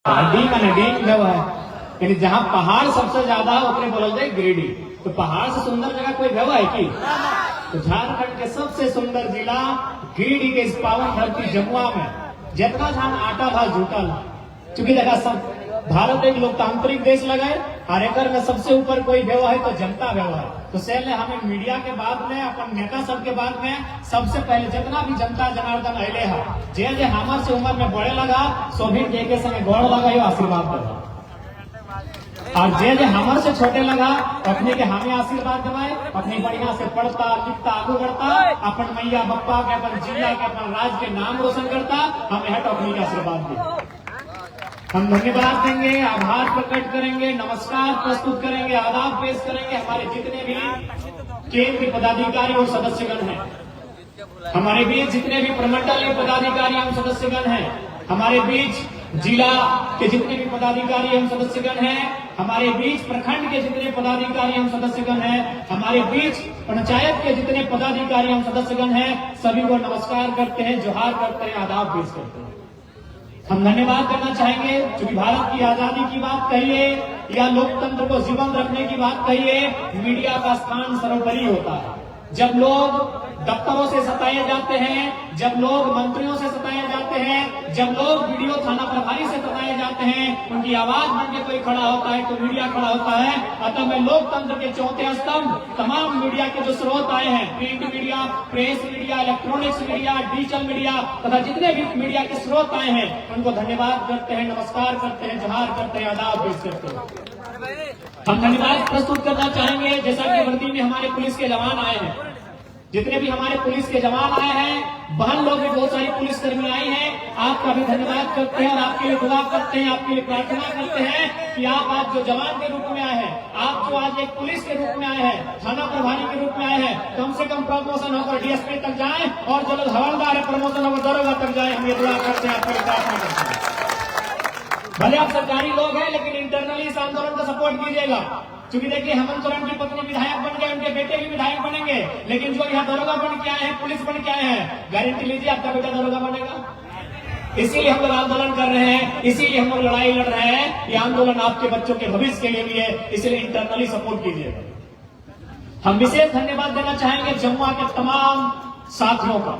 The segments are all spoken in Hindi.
डी माने डींग व्यव है, यानी जहाँ पहाड़ सबसे ज्यादा है ओकरे बोलल जाए गिरिडीह। तो पहाड़ से सुंदर जगह कोई व्यव है की? तो झारखंड के सबसे सुंदर जिला गिरिडीह के इस पावन धरती जमुआ में जितना धान आटा था जुटल, चूंकि देखा सब भारत एक लोकतांत्रिक देश लगे और एक में सबसे ऊपर कोई व्यव है तो जनता व्यव है। तो सेल हमें मीडिया के बाद में अपन नेता सब के बाद में सबसे पहले जितना भी जनता जनार्दन अले है जे हमार से उम्र में बड़े लगा सोभी के संगे गौड़ लगा यो आशीर्वाद दे, और जे हमार से छोटे लगा अपने के हमें आशीर्वाद दवाए, अपनी बढ़िया से पढ़ता लिखता आगू बढ़ता, अपन मैया बप्पा के अपन जिला के अपन राज्य के नाम रोशन करता, हमें हट अपनी का आशीर्वाद दे। हम धन्यवाद देंगे, आभार प्रकट करेंगे, नमस्कार प्रस्तुत करेंगे, आदाब पेश करेंगे हमारे जितने भी केंद्रीय पदाधिकारी और सदस्यगण हैं, हमारे बीच जितने भी प्रमंडलीय पदाधिकारी एवं सदस्यगण हैं, हमारे बीच जिला के जितने भी पदाधिकारी एवं सदस्यगण हैं, हमारे बीच प्रखंड के जितने पदाधिकारी एवं सदस्यगण हैं, हमारे बीच पंचायत के जितने पदाधिकारी एवं सदस्यगण हैं, सभी को नमस्कार करते हैं, जोहार करते हैं, आदाब पेश करते हैं। हम धन्यवाद करना चाहेंगे क्योंकि भारत की आजादी की बात कहिए या लोकतंत्र को जीवन रखने की बात कहिए, मीडिया का स्थान सर्वोपरि होता है। जब लोग दफ्तरों से सताए जाते हैं, जब लोग मंत्रियों से सताए जाते हैं, जब लोग वीडियो थाना प्रभारी से सताए जाते हैं, उनकी आवाज बन के कोई खड़ा होता है तो मीडिया खड़ा होता है। अतः मैं लोकतंत्र के चौथे स्तंभ तमाम मीडिया के जो स्रोत आए हैं, print media, press media, electronics media, digital media तथा जितने भी मीडिया के स्रोत आए हैं उनको धन्यवाद करते हैं, नमस्कार करते हैं, जोहार करते हैं, आदाब पेश करते हैं। हम धन्यवाद प्रस्तुत करना चाहेंगे जैसा कि वर्दी में हमारे पुलिस के जवान आए हैं, जितने भी हमारे पुलिस के जवान आए हैं, बहन लोग भी बहुत सारी पुलिसकर्मी आई हैं, आपका भी धन्यवाद करते हैं और आपके लिए दुआ करते हैं, आपके लिए प्रार्थना करते हैं कि आप आज जो जवान के रूप में आए हैं, आप जो आज एक पुलिस के रूप में आए हैं, थाना प्रभारी के रूप में आए हैं, कम से कम प्रमोशन होकर डीएसपी तक जाए और जो लोग हवलदार है प्रमोशन होकर दरोगा तक जाए। हम ये दुआ करते हैं, आपके लिए प्रार्थना करते हैं। भले आप सरकारी लोग हैं लेकिन इंटरनली इस आंदोलन का सपोर्ट कीजिएगा, क्योंकि देखिए हेमंत सोरेन की पत्नी विधायक बन गए, उनके बेटे भी विधायक बनेंगे, लेकिन जो यहाँ दरोगा बन के आए हैं, पुलिस बन के आए हैं, गारंटी लीजिए आपका बेटा दरोगा बनेगा। इसीलिए हम लोग आंदोलन कर रहे हैं, इसीलिए हम लोग लड़ाई लड़ रहे हैं। ये आंदोलन आपके बच्चों के भविष्य के लिए भी है, इसलिए इंटरनली सपोर्ट कीजिएगा। हम विशेष धन्यवाद देना चाहेंगे जमुआ के तमाम साथियों का,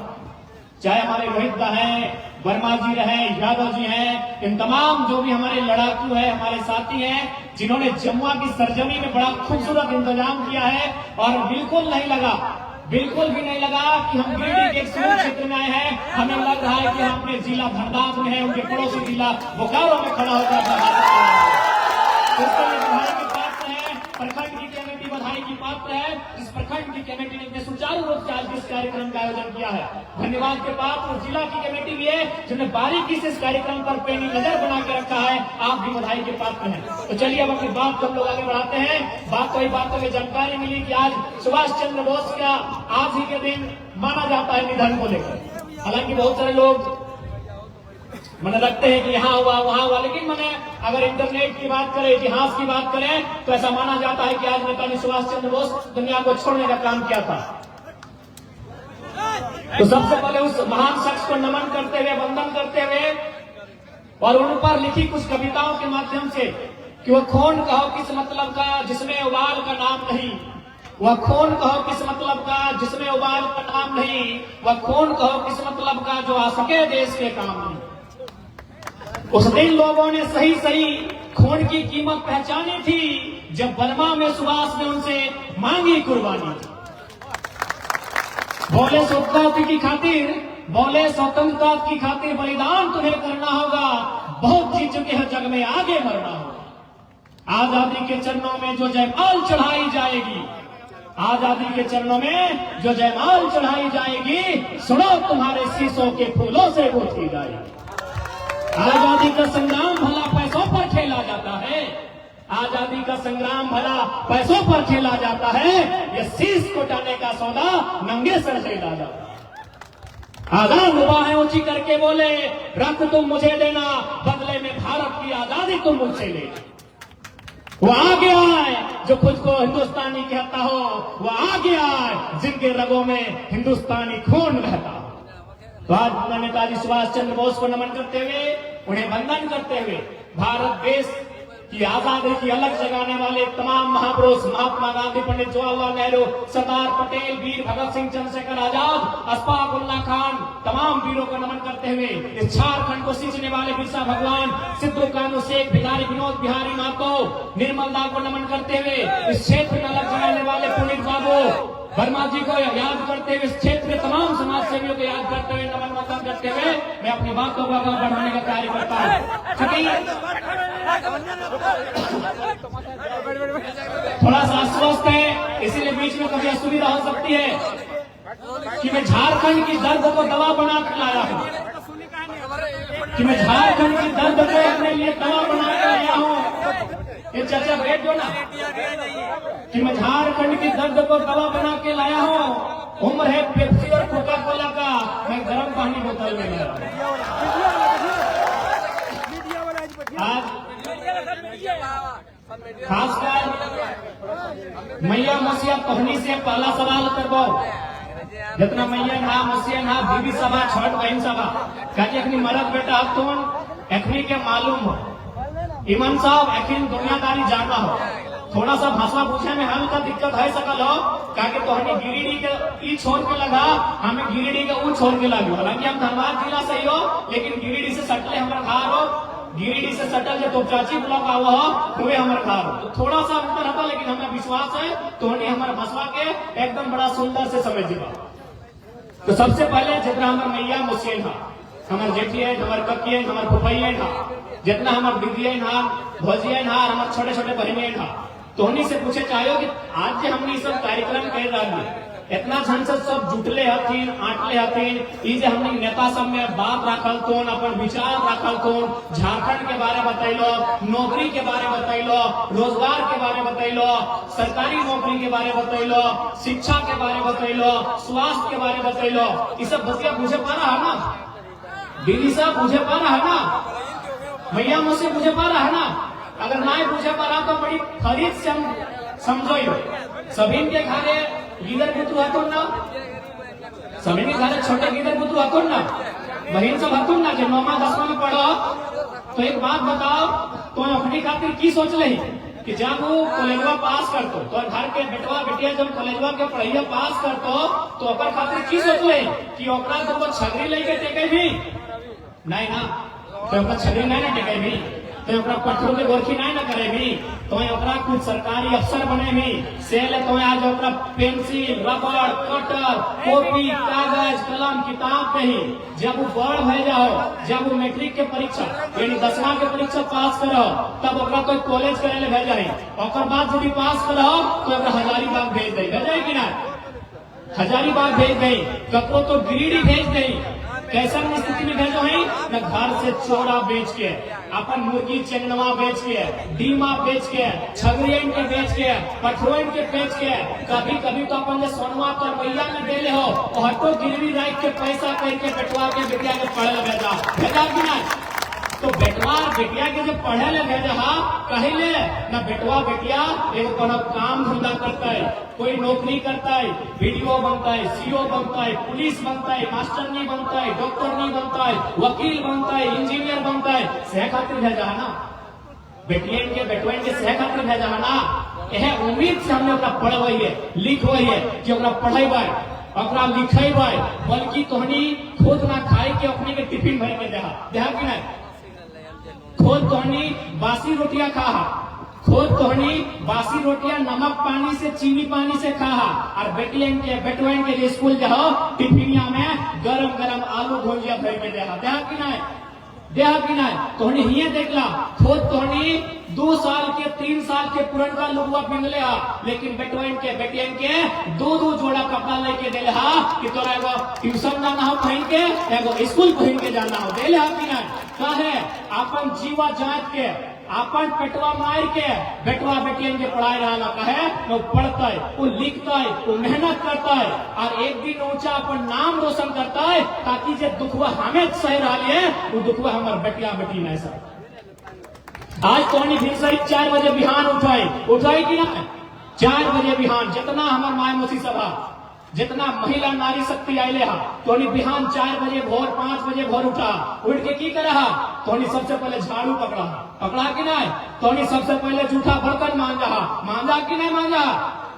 चाहे हमारे रोहित दा है, वर्मा जी रहे, यादव जी हैं, इन तमाम जो भी हमारे लड़ाकू है, हमारे साथी हैं, जिन्होंने जमुआ की सरजमी में बड़ा खूबसूरत इंतजाम किया है। और बिल्कुल नहीं लगा कि हम गिरिडीह के एक सुदूर क्षेत्र में आए हैं, हमें लग रहा है कि हम अपने जिला धनबाद में है, उनके पड़ोसी जिला बोकारो में खड़ा होकर बधाई के पात्र है, प्रखंड की कमेटी बधाई की पात्र है, इस प्रखंड की कमेटी ने इतने सुचारू रूप से आज इस कार्यक्रम का आयोजन किया है। धन्यवाद के पात्र जिला की कमेटी भी है जिन्होंने बारीकी से इस कार्यक्रम पर पैनी नजर बना के रखा है, आप भी बधाई के पात्र हैं। तो चलिए अब अपनी बात हम लोग आगे बढ़ाते हैं। बात कई बातों में जानकारी मिली कि आज सुभाष चंद्र बोस का आज ही के दिन माना जाता है निधन को लेकर। हालांकि बहुत सारे लोग मैंने रखते हैं कि यहाँ हुआ वहां हुआ, लेकिन मैंने अगर इंटरनेट की बात करें, इतिहास की बात करें तो ऐसा माना जाता है कि आज नेताजी सुभाष चंद्र बोस दुनिया को छोड़ने का काम किया था। तो सबसे पहले उस महान शख्स को नमन करते हुए, वंदन करते हुए और उन पर लिखी कुछ कविताओं के माध्यम से कि वह खून कहो किस मतलब का जिसमें उबाल का नाम नहीं, वह खून कहो किस मतलब का जिसमें उबाल का नाम नहीं, वह खून कहो किस मतलब का जो आ सके देश के काम नहीं। उस दिन लोगों ने सही सही खून की कीमत पहचानी थी जब बर्मा में सुभाष ने उनसे मांगी कुर्बानी। बोले स्वतंत्रता की खातिर बलिदान तुम्हें करना होगा, बहुत जी चुके हैं जग में आगे मरना होगा। आजादी के चरणों में जो जयमाल चढ़ाई जाएगी, आजादी के चरणों में जो जयमाल चढ़ाई जाएगी, सुनो तुम्हारे शीशों के फूलों से वो की जाएगी। आजादी का संग्राम भला पैसों पर खेला जाता है, आजादी का संग्राम भला पैसों पर खेला जाता है, ये शीश को टाने का सौदा नंगे सर से डाला। आजाद बाहें ऊंची करके बोले रक्त तुम मुझे देना, बदले में भारत की आजादी तुम मुझसे लेना। वो आगे आए जो खुद को हिंदुस्तानी कहता हो, वो आगे आए जिनके रगों में हिंदुस्तानी खून बहता हो। तो आज नेताजी सुभाष चंद्र बोस को नमन करते हुए उन्हें वंदन करते हुए भारत देश की आजादी की अलग जगाने वाले तमाम महापुरुष महात्मा गांधी, पंडित जवाहरलाल नेहरू, सरदार पटेल, वीर भगत सिंह, चंद्रशेखर आजाद, अशफाक उल्लाह खान, तमाम वीरों को नमन करते हुए इस झारखंड को सींचने वाले बिरसा भगवान, सिद्धू कानू शेख, भिखारी विनोद बिहारी महतो, निर्मल दा को नमन करते हुए इस क्षेत्र में अलग जगाने वाले पुनीत बाबू वर्मा जी को याद करते हुए इस क्षेत्र के तमाम समाज सेवियों को याद करते हुए नमन वंदन करते हुए मैं अपनी बातों को आगे बढ़ाने का कार्य करता हूँ। थोड़ा सा अस्वस्थ है, इसीलिए बीच में कभी असुविधा हो सकती है कि मैं झारखंड की दर्द को दवा बना कर लाया हूँ, कि मैं झारखंड की दर्द को अपने लिए दवा बना कर लाया हूँ। ये चर्चा बैठ दो ना, कि मैं झारखंड की दर्द को दवा बना के लाया हूँ। उम्र है पेप्सी और कोका कोला का, मैं गर्म पानी बोतल में गया। आज खासकर मैया मसीहा पहनी से पहला सवाल करबो, जितना मैया ना मसीहा ना बीबी सभा छठ बहन सभा कहीं अखनी मरद बेटा अब तो अखनी के मालूम हो इमन साहब अखिन दुनियादारी जाना हो, थोड़ा सा भाषा पूछे में हल्का दिक्कत है सकल हो, काके तो हमें गिरिडीह के ई छोड़ के लगा, हमें गिरिडीह के ऊ छोड़ के लगे। हालांकि हम धनबाद जिला से ही हो, लेकिन गिरिडीह से सटले हमारा घर हो, गिरिडीह से सटल जो तो चाची ब्लॉक आवा हो हुए हमारे घर हो, तो थोड़ा सा अंतर होता, लेकिन हमें विश्वास है तो हमारे भाषा के एकदम बड़ा सुंदर से समझ देगा। तो सबसे पहले जितना हमारे मैया मुसेन है, हमारे जेठी है, हमारे कक्की है, हमारे फुफई है, जितना हमारे दीदी है, भौजी है, हमारे छोटे छोटे बहने है, तो उन्हीं से पूछे चाहो कि आज जो हमने सब कार्यक्रम कर रहा है, इतना झन से सब जुटले हथिन, आटले हथिन, इजे हमने नेता सब में बात रखल तोन, अपन विचार रखल तोन, झारखंड के बारे बतैलो, नौकरी के बारे बतैलो, रोजगार के बारे बतैलो, सरकारी नौकरी के बारे बतैलो, शिक्षा के बारे बतैलो, स्वास्थ्य के बारे बतैलो, ये सब बतिया बुझे पा रहा है ना, दीदी साहब बुझे पा रहा है ना, मैया मुझसे बुझे पा रहा है ना। अगर ना बुझे पा रहा तो बड़ी खरीद से समझो, सभी के घरे गिदर बुतू हतुन ना, सभी के घरे छोटे गिदर बुतू हतुन ना, बहन सब हतुन ना, जो 9वां 10वां में पढ़ो, तो एक बात बताओ, तो अपनी खातिर की सोच रही कि जब वो कॉलेजवा पास करतो, तो घर के बेटवा बेटिया जब कॉलेजवा के पढ़ाइया पास करतो, तो ओकर खातिर की सोच रही कि ओकरा तो छगरी लेके टेके भी नहीं ना, तो ओकरा छगरी नहीं ना टेके भी, तो ओकरा पत्थरों के गोरखी नहीं ना करे भी, तो ओकरा कुछ सरकारी अफसर बने भी, सेल तो आज ओकरा पेंसिल, रबड़, कटर, कॉपी, कागज, कलम, किताब नहीं। जब वो बड़ भय जाओ, जब वो मैट्रिक के परीक्षा यानी 10वां के परीक्षा पास करो, तब ओकरा कोई कॉलेज करे ले भेजा है, और बाद यदि पास करो तो ओकरा हजारीबाग भेज दे, भेजा कि ना, हजारीबाग भेज दे, कपड़ों तो गिरिडीह भेज दे, कैसा स्थिति में भेजो है न, घर से चोरा बेच के, अपन मुर्गी चंगनवा बेच के, डीमा बेच के, छगरियन के बेच के, पठरुइन के बेच के, कभी कभी तो अपन सोनवा पर मैया में देले हो, और तो गिरवी रख के पैसा करके बेटवा के बेटिया के पढ़े ले भेजा, भेजा कि ना। तो बेटवा बेटिया के जो पढ़े ले भेजा कहले न, बेटवा बेटिया एक काम धंधा करता है, कोई नौकरी करता है, वीडियो बनता है, सीओ बनता है, पुलिस बनता है, मास्टर नहीं बनता है, डॉक्टर नहीं बनता है, वकील बनता है, इंजीनियर बनता है, सह खातिर भेजा है ना, बेटियन के बेटवन के सह खातिर भेजा है ना। यह उम्मीद से हमने अपना पढ़वाई है, लिखवाई है कि अपना पढ़ेबा अपना लिखेबा, बल्कि तोहनी खुद ना खाए के अपने के टिफिन भर के देहा कि नहीं, खुद तोहनी बासी रोटियां खा, खुद तोहनी बासी रोटियां नमक पानी से चीनी पानी से खा, और बेटियन के बेटवन के स्कूल जाओ टिफिनिया में गरम गरम आलू भुजिया भर के देहा कि नहीं, देहा कि नहीं। तोहनी ही देखला, खुद तोहनी 2 साल के 3 साल के पुरनका लोगवा पिंगले हा, लेकिन बेटवन के बेटियन के 2 जोड़ा कपड़ा लेके देले हा कि तोरा एगो ट्यूशन जाना हो पहन के, एगो स्कूल पहन के जाना हो, देले हा कि नहीं। कहे अपन जीवा जांच के, अपन पेटवा मार के बेटवा बेटियन के पढ़ाई रहा, कहे वो पढ़ता है, वो लिखता है, वो मेहनत करता है, और एक दिन ऊंचा अपन नाम रोशन करता है, ताकि जो दुखवा हमें सह रहा है वो दुखवा हमारे बेटिया बेटी नहीं सह। आज तो फिर सही 4 बजे बिहान उठाई कि ना, 4 बजे बिहान, जितना हमारे माय मोसी सभा, जितना महिला नारी शक्ति आये हा, तो बिहान 4 बजे भोर 5 बजे भोर उठा, उठ के की कर रहा तो सबसे पहले झाड़ू पकड़ा पकड़ा कि नहीं, तो सबसे पहले जूठा बर्तन मांजा कि नहीं मांजा,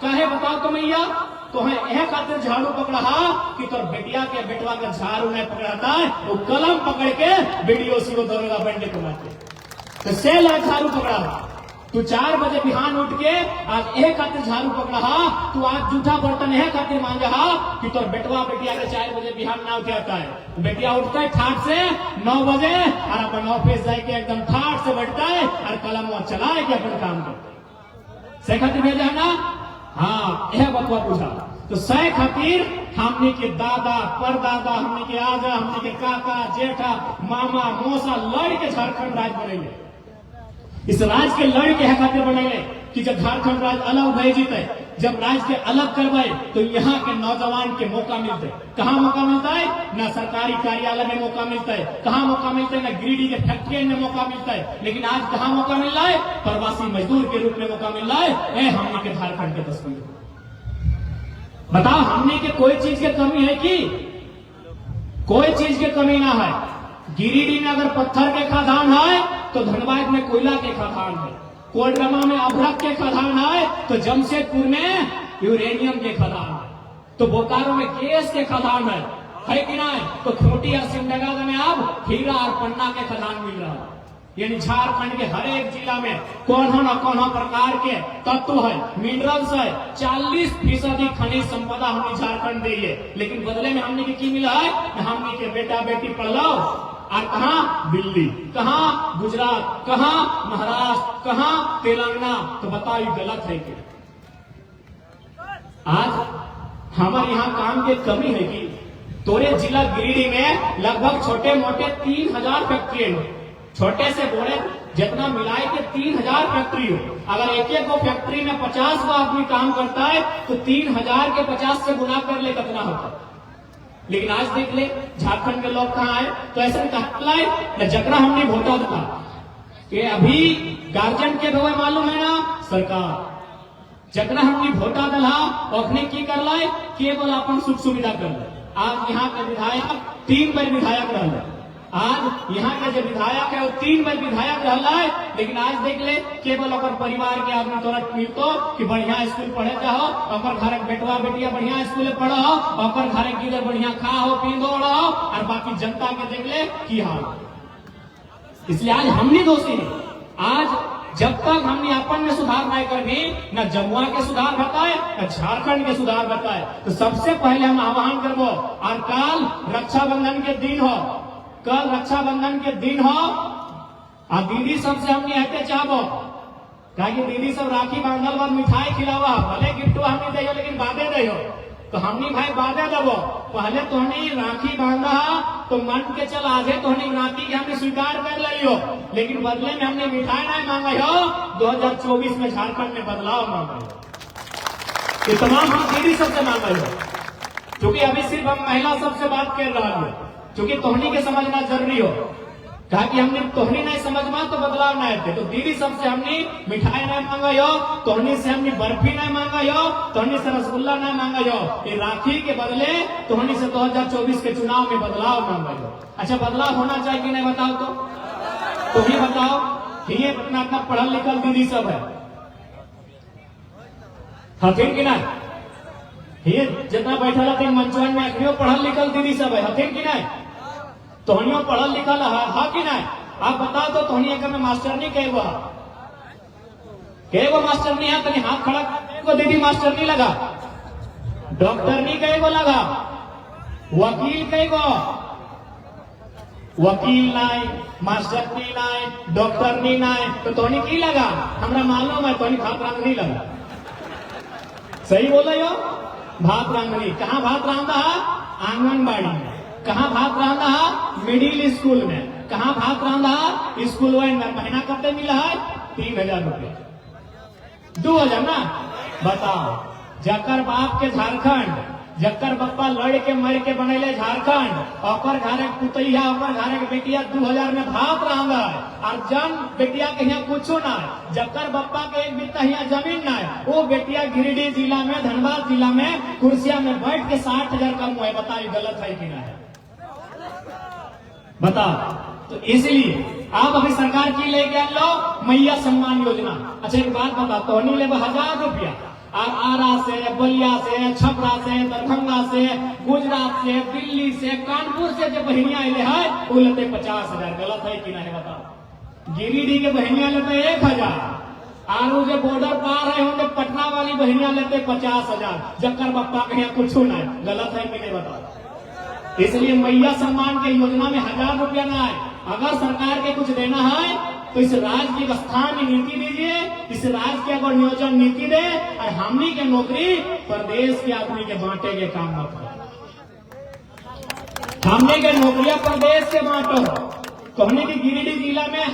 चाहे बताओ तो मैया, तो यह खातिर झाड़ू पकड़ा कि तोर बेटिया के बेटवा का झाड़ू नहीं पकड़ाता है, वो कलम पकड़ के वीडियो शुरू करेगा बनने को मारते, तो से झाड़ू पकड़ा। तू 4 बजे बिहान उठ के आज एक खातिर झाड़ू पकड़ा, तू आज जूठा बर्तन यह खातिर मांगा कि तोर बेटवा बेटिया के 4 बजे बिहान ना उठे आता है। बेटिया उठता है ठाट से 9 बजे और अपन ऑफिस जाके एकदम ठाट से बैठता है और कलम वहां चलाए के अपन काम करता है। से खातिर भेजा है ना, हाँ यह बतवा पूछा। तो सह खातिर हमने के दादा परदादा, हमने के आजा, हमने के काका जेठा मामा मौसा लड़ के झारखंड राज्य बनेंगे। इस राज्य के लड़ के खातिर बनेंगे कि जब झारखंड राज्य अलग भय जीते, जब राज्य के अलग करवाए तो यहाँ के नौजवान के मौका मिलते। कहाँ मौका मिलता है, न सरकारी कार्यालय में मौका मिलता है, कहाँ मौका मिलता है, न गिरिडीह के फैक्ट्री में मौका मिलता है, लेकिन आज कहाँ मौका मिल रहा है, प्रवासी मजदूर के रूप में मौका मिल रहा है। हमने के झारखंड के तस्वीर बताओ, हमने के कोई चीज की कमी है कि कोई चीज की कमी ना है। गिरिडीह में अगर पत्थर के खदान है तो धनबाद में कोयला के खदान है, कोडरमा में अभ्रक के खदान है, तो जमशेदपुर में यूरेनियम के खदान है, तो बोकारो में गैस के खदान है कि नहीं, तो खूंटी और सिमडेगा में अब हीरा और पन्ना के खदान मिल रहा है। यानी झारखंड के हर एक जिला में कौन न कौन प्रकार के तत्व है, मिनरल्स है, 40% खनिज संपदा हमने झारखंड दी है, लेकिन बदले में हमने की मिला है, हमने के बेटा बेटी पढ़ लो और कहाँ दिल्ली, कहाँ गुजरात, कहाँ महाराष्ट्र, कहाँ तेलंगाना, तो बताओ ये गलत है कि आज हमारे यहाँ काम की कमी है कि तोरे जिला गिरिडीह में लगभग छोटे मोटे 3000 फैक्ट्री है, छोटे से बड़े जितना मिलाए के 3000 फैक्ट्री हो। अगर एक एक फैक्ट्री में 50 को आदमी काम करता है तो 3000 के 50 से गुना कर ले कितना होता है। लेकिन आज देख ले झारखंड के लोग कहाँ आए, तो ऐसा कहला जकरा हमने वोटा था कि अभी गार्जियन के भवे मालूम है ना, सरकार जकरा हमने वोटा दला ओखने की कर लाए, केवल अपन सुख सुविधा कर ले। आज यहाँ के विधायक 3 बार विधायक रहा, आज यहाँ का जो विधायक है वो 3 बार विधायक रहा है, लेकिन आज देख ले केवल अगर परिवार के आदमी तोरा मिलतो कि बढ़िया स्कूल पढ़े जाओ, अगर घर बेटवा बेटिया बढ़िया स्कूल पढ़ो, अगर घर गिर बढ़िया खाओ पींदो रहो, और बाकी जनता के देख ले की हाल। इसलिए आज हमने दोषी है। आज जब तक हमने अपन में सुधार नहीं करनी, न जमुआ के सुधार बताए न झारखंड के सुधार बताए, तो सबसे पहले हम आह्वान करबो। और कल रक्षाबंधन के दिन हो, कल रक्षाबंधन के दिन हो, और दीदी सबसे हमने हटे चाहबो, कि दीदी सब राखी बांधल बाद मिठाई खिलावा, भले गिफ्ट हमने दे लेकिन बादे दे, तो हमने भाई बादे दबो। पहले तोहनी राखी बांधा तो मन के चल आजे तोहनी राखी के हमने स्वीकार कर लियो, लेकिन बदले में हमने मिठाई नहीं मांगा हो। 2024 में झारखंड में बदलाव मांगा हो, ये तमाम हम दीदी सबसे मांगा हो, क्योंकि अभी सिर्फ हम महिला सबसे बात कर रहा है, क्योंकि तोहनी के समझना जरूरी हो। कहा कि हमने तोहनी नहीं समझना तो बदलाव नहीं थे, तो दीदी सबसे हमने मिठाई नहीं मांगा हो, तोहनी से हमने बर्फी नहीं मांगा हो, तोहनी से रसगुल्ला नहीं मांगा हो। ये राखी के बदले तोहनी से 2024 के चुनाव में बदलाव मांगा हो। अच्छा बदलाव होना चाहिए कि नहीं, बताओ तो ही बताओ। ये इतना इतना पढ़ल लिखल दीदी सब है, हथिन कि नहीं, ये जितना बैठा थे मंचवन में अखनियों पढ़ल लिखल दीदी सब है, हथिन कि नहीं, तोहनियों पढ़ल लिखल है कि नहीं। आप बताओ तो तोहनी में मास्टर नहीं कहे वो मास्टर नहीं है, तनी हाथ खड़ा को दीदी मास्टर नहीं लगा, डॉक्टर नहीं कहे वो लगा, वकील कहे वो, वकील नहीं, मास्टर नहीं, डॉक्टर नहीं, तो तोहनी की लगा, हमरा मालूम है तोहनी भात रांधनी लगा। सही बोला यो, भात रांधनी। कहाँ भात रांधा है, आंगनबाड़ी में। कहाँ भात रांधा है, मिडिल स्कूल में। कहाँ भात रांधा है, स्कूल में। महीना कब मिला है, 3000 रुपया, 2000 ना। बताओ जकर बाप के झारखंड, जकर बप्पा लड़ के मर के बनेले झारखंड, और घरे पुतैया और घरे के बेटिया 2000 में भात रांधा है, और जन बेटिया के यहाँ कुछो ना है। जकर बप्पा के एक बित्ता यहाँ जमीन ना है, वो बेटिया गिरिडीह जिला में, धनबाद जिला में कुर्सिया में बैठ के 60,000 कम हुआ है। बताइए गलत है कि नहीं, बताओ। तो इसलिए आप अभी सरकार की लेके आ लो मैया सम्मान योजना। अच्छा एक बात बता, तो नहीं ले 1000 रुपया और आरा से, बलिया से, छपरा से, दरभंगा से, गुजरात से, दिल्ली से, कानपुर से जो बहनिया आए है वो लेते 50,000। गलत है कि नहीं बताओ? गिरिडीह के बहनिया लेते 1000 और जो बॉर्डर पार है होंगे पटना वाली बहनिया लेते 50,000। जक्कर बप्पा के यहाँ कुछ नहीं। गलत है कि नहीं बताओ? इसलिए मैया सम्मान के योजना में 1000 रुपया ना आए। अगर सरकार के कुछ देना है तो इस राज्य की स्थानीय नीति दीजिए, इस राज्य के अगर नियोजन नीति दे और हमनी के नौकरी प्रदेश के आदमी के बांटे के काम मत करो। हमने के नौकरियां प्रदेश के बांटो। तो हमने की गिरिडीह जिला में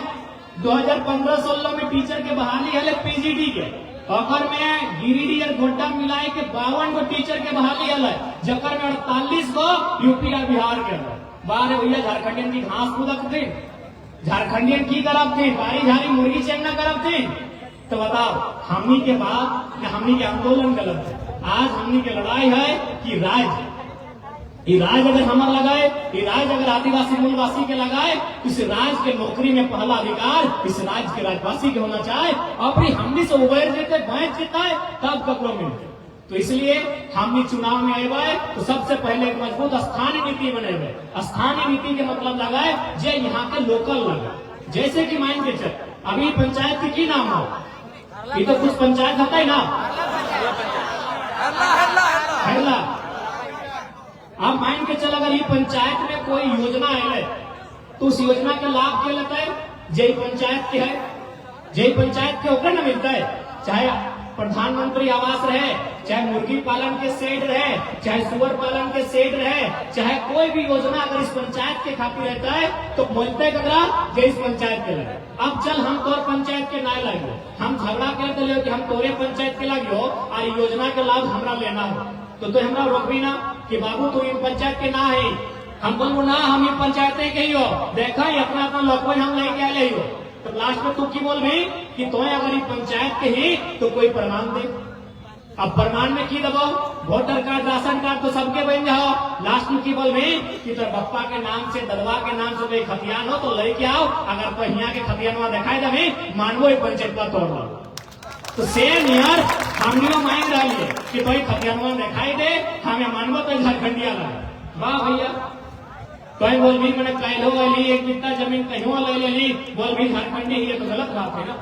2015-16 में टीचर के बहाली है पीजीडी के, और में गिरिडीह और गोड्डा मिलाए के 52 को टीचर के बहाली है, जकर में 48 को यूपी और बिहार के है। बारे भैया झारखंडियन की घास कूदक थे, झारखंडियन की करब थे, बारी झारी मुर्गी चेंगना करब थे। तो बताओ हमनी के बाद हमनी के आंदोलन गलत है। आज हमनी के लड़ाई है कि राज्य अगर हमार लगाए, ये राज्य अगर आदिवासी मूलवासी के लगाए, इस राज्य के नौकरी में पहला अधिकार इस राज्य के राज्यवासी के होना चाहिए। अपनी हमनी से उबैर जेते भैंस जीता है तब कपड़ों मिलते। तो इसलिए हमनी चुनाव में आए तो सबसे पहले एक मजबूत स्थानीय नीति बने। स्थानीय नीति के मतलब लगाए जे यहाँ के लोकल लगा। जैसे कि मान के चल अभी पंचायत की नाम हो, ये तो कुछ पंचायत होता है ना, अब मान के चल अगर ये पंचायत में कोई योजना है तो उस योजना के लाभ के लेता है जय पंचायत के है, जय पंचायत के होकर ना मिलता है। चाहे प्रधानमंत्री आवास रहे, चाहे मुर्गी पालन के सेट रहे, चाहे सुअर पालन के सेट रहे, चाहे कोई भी योजना अगर इस पंचायत के खातिर रहता है तो बोलते हैं कदरा जय इस पंचायत के लगे। अब चल हम तोर पंचायत के ना लगे, हम झगड़ा करते ले कि हम तोरे पंचायत के लगे हो और योजना के लाभ हमरा लेना हो, तो हमरा रोकबी ना कि बाबू तू इन पंचायत के ना है। हम बोलबो ना हम इन पंचायतें के ही हो, देखा अपना अपना लोग हम लेके आए हो। तो लास्ट में तू की बोल भाई कि तुम्हें अगर ये पंचायत के ही तो कोई प्रमाण दे। अब प्रमाण में की दबाओ, वोटर कार्ड, राशन कार्ड तो सबके बन जाओ। लास्ट में की बोल भाई कि तो बप्पा के नाम से, ददवा के नाम से कोई खतियान हो तो लेके आओ। अगर तो यहाँ के खतियानवा दिखाई दे मानवो पंचायत का तोड़ लो। तो सेम यार हम मांग रही है कि भाई खतियानवा दिखाई दे, हमें मानवो तो झारखंडिया लगे। वाह भैया कहीं बोल भी मैंने कहलो वाली एक कितना जमीन कहीं ले ली, बोल भी झारखंडी ये तो गलत बात है ना।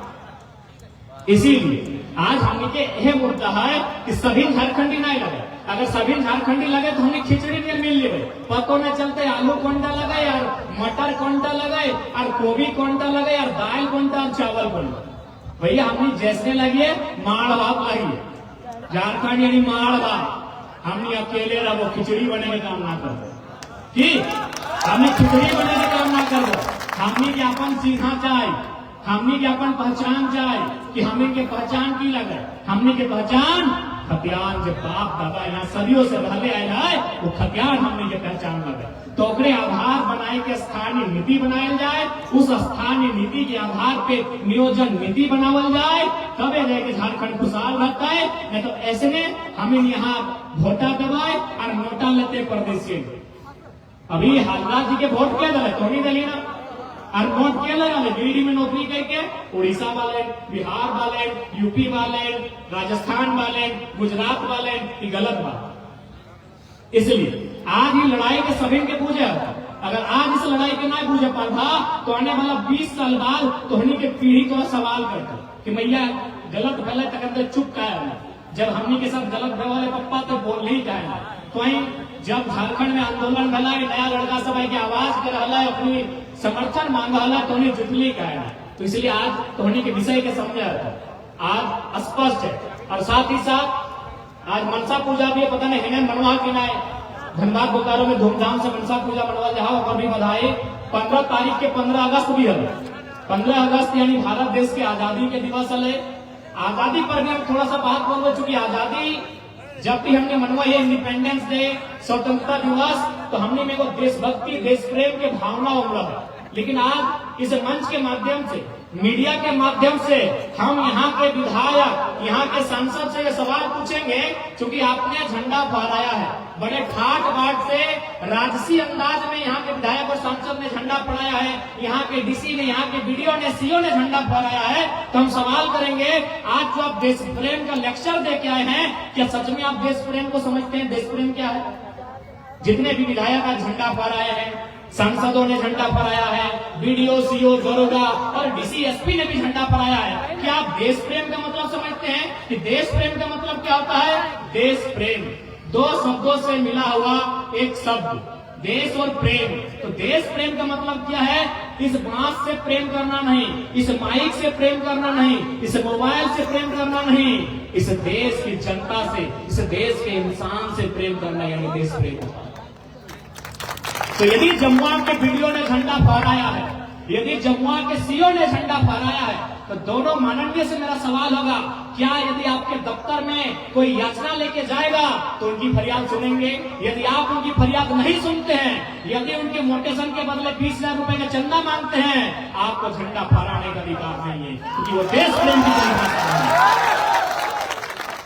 इसीलिए आज हम के यह मुद्दा है कि सभी झारखंडी नहीं लगे। अगर सभी झारखंडी लगे तो हमें खिचड़ी में मिल ले, पतो न चलते आलू कोंटा लगे और मटर कोंटा लगे और गोभी कोंटा लगे और दाल कोंटा और चावल कोंटा। भैया हमने जैसे लगी माड़ बाप लगी झारखंड यानी माड़ बाप, हमने अकेले रहो खिचड़ी बने में काम ना करो कि हमने खिचड़ी बने में काम ना करो। हमने के अपन सीधा चाहे, हमने के अपन पहचान चाहे कि हमें के पहचान की लगे। हमने के पहचान खतियान जो बाप दादा यहाँ सदियों से रहले आए वो खतियान हमने के पहचान लगे। तो ओकरे आधार बनाए के स्थानीय नीति बनायल जाए, उस स्थानीय नीति के आधार पे नियोजन नीति बनावल जाए, तबे जाके झारखंड खुशहाल रहता है। नहीं तो ऐसे में हमें यहाँ वोटा दबाए और नोटा लेते परदेशी। अभी हालराज जी के वोट क्या दले तो नहीं दली ना, और वोट क्या लगा गिरिडीह में नौकरी करके उड़ीसा वाले, बिहार वाले, यूपी वाले, राजस्थान वाले, गुजरात वाले, ये गलत बात। इसलिए आज ही लड़ाई के सभी के पूछे, अगर आज इस लड़ाई के ना पूछे पाता तो आने वाला 20 साल बाद तोहनी के पीढ़ी को सवाल करते कि मैया गलत गलत अगर चुप का है। जब हमनी के साथ गलत वाले पप्पा तो बोल ही जाए। तो जब झारखंड में आंदोलन भला नया लड़का सब की आवाज कर रहा है, अपनी समर्थन मांग रहा है, तो उन्हें जुटली का है। तो इसलिए आज तोहनी के विषय के समझा आज स्पष्ट है। और साथ ही साथ आज मनसा पूजा भी पता नहीं है मनवा के ना धनबाद बोकारो में धूमधाम से मनसा पूजा मनवा जाओ और भी बधाई। 15 तारीख के 15 अगस्त भी है। 15 अगस्त यानी भारत देश के आजादी के दिवस है। आजादी पर भी हम थोड़ा सा बात बोल, चूंकि आजादी जब भी हमने मनवाई है, इंडिपेंडेंस डे, स्वतंत्रता दिवस, तो हमने में वो देशभक्ति, देश प्रेम के भावना उमड़ा है। लेकिन आज इस मंच के माध्यम से, मीडिया के माध्यम से हम यहाँ के विधायक, यहाँ के सांसद से ये सवाल पूछेंगे, क्योंकि आपने झंडा फहराया है, बड़े ठाट बाट से राजसी अंदाज में यहाँ के विधायक और सांसद ने झंडा फहराया है, यहाँ के डीसी ने, यहाँ के बीडीओ ने, सीओ ने झंडा फहराया है, तो हम सवाल करेंगे आज जो आप देश प्रेम का लेक्चर दे के आए हैं, क्या सच में आप देश प्रेम को समझते हैं? देश प्रेम क्या है? जितने भी विधायक आज झंडा फहराया है, सांसदों ने झंडा फहराया है, बीडीओ, सीओ, दरोगा और डीसी, एसपी ने भी झंडा फहराया है। क्या आप देश प्रेम का मतलब समझते हैं कि देश प्रेम का मतलब क्या होता है? देश प्रेम दो शब्दों से मिला हुआ एक शब्द, देश और प्रेम। तो देश प्रेम का मतलब क्या है? इस बांस से प्रेम करना नहीं, इस माइक से प्रेम करना नहीं, इस मोबाइल से प्रेम करना नहीं, इस देश की जनता से, इस देश के इंसान से प्रेम करना, यानी देश प्रेम। तो यदि जमुआ के बीडीओ ने झंडा फहराया है, यदि जमुआ के सीओ ने झंडा फहराया है, तो दोनों माननीय से मेरा सवाल होगा, क्या यदि आपके दफ्तर में कोई याचना लेके जाएगा तो उनकी फरियाद सुनेंगे? यदि आप उनकी फरियाद नहीं सुनते हैं, यदि उनके मोटेशन के बदले 20,000 रुपए का चंदा मांगते हैं, आपको झंडा फहराने का अधिकार नहीं है, क्योंकि वो देश प्रेम की परिभाषा है।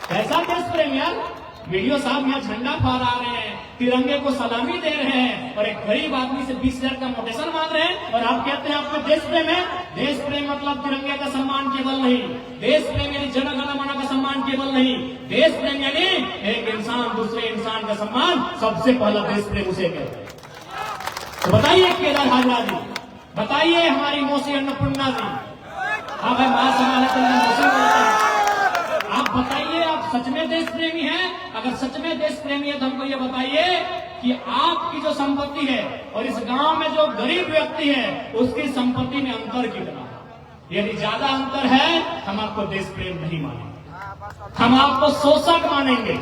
कैसा देश प्रेम यार? वीडियो साहब यहाँ झंडा फहरा रहे हैं, तिरंगे को सलामी दे रहे हैं और एक गरीब आदमी से 20,000 का मोटेशन मांग रहे हैं, और आप कहते हैं आपको देश प्रेम है? देश प्रेम मतलब तिरंगे का सम्मान केवल नहीं, देश प्रेम यानी जन गण मन का सम्मान केवल नहीं, देश प्रेम यानी एक इंसान दूसरे इंसान का सम्मान, सबसे पहला देश प्रेम उसे कहते हैं। तो बताइए केदार हाजरा जी, बताइए हमारी मौसी अन्नपूर्णा जी, हाँ भाई माँ समाज मौसी बोलते हैं, आप बताइए आप सच में देश प्रेमी हैं? अगर सच में देश प्रेमी है तो हमको ये बताइए कि आपकी जो संपत्ति है और इस गांव में जो गरीब व्यक्ति है उसकी संपत्ति में अंतर कितना है? यदि ज्यादा अंतर है हम आपको देश प्रेम नहीं मानेंगे, हम आपको शोषक मानेंगे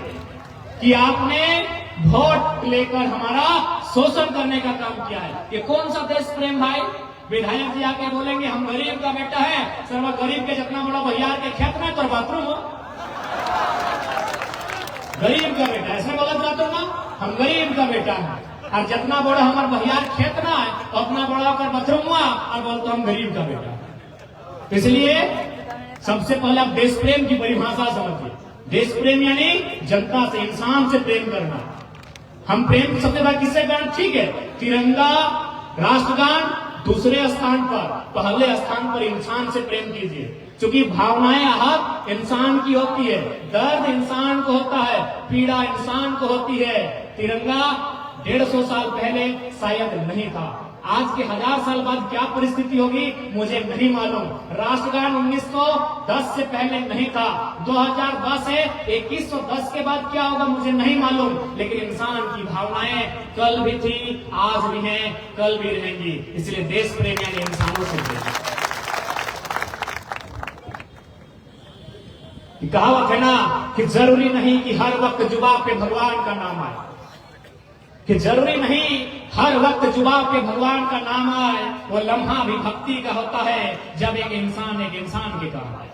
कि आपने वोट लेकर हमारा शोषण करने का काम किया है। ये कौन सा देश प्रेम भाई? विधायक जी आके बोलेंगे हम गरीब का बेटा है, सर गरीब के जितना बड़ा भैया के खेत में तो बाथरूम हो, गरीब का बेटा ऐसे बोला जाता ना, हम गरीब का बेटा है, और जितना बड़ा हमारे भैया खेत ना है उतना बड़ा होकर बाथरूम हुआ और बोलते हम गरीब का बेटा। तो इसलिए सबसे पहले आप देश प्रेम की परिभाषा समझिए। देश प्रेम यानी जनता से, इंसान से प्रेम करना। हम प्रेम सबसे पहले किससे करना? ठीक है, तिरंगा, राष्ट्रगान दूसरे स्थान पर, पहले स्थान पर इंसान से प्रेम कीजिए, क्योंकि भावनाएं आहत इंसान की होती है, दर्द इंसान को होता है, पीड़ा इंसान को होती है। तिरंगा 150 साल पहले शायद नहीं था, आज के 1000 साल बाद क्या परिस्थिति होगी मुझे नहीं मालूम। राष्ट्रगान 1910 से पहले नहीं था, 2010 से 2110 के बाद क्या होगा मुझे नहीं मालूम, लेकिन इंसान की भावनाएं कल भी थी, आज भी हैं, कल भी रहेंगी। इसलिए देश प्रेम यानी इंसानों से प्रेम। कहावत है ना कि जरूरी नहीं कि हर वक्त जुबान पे भगवान का नाम आए, कि जरूरी नहीं हर वक्त जुबान पे भगवान का नाम आए, वो लम्हा भी भक्ति का होता है जब एक इंसान के काम आए।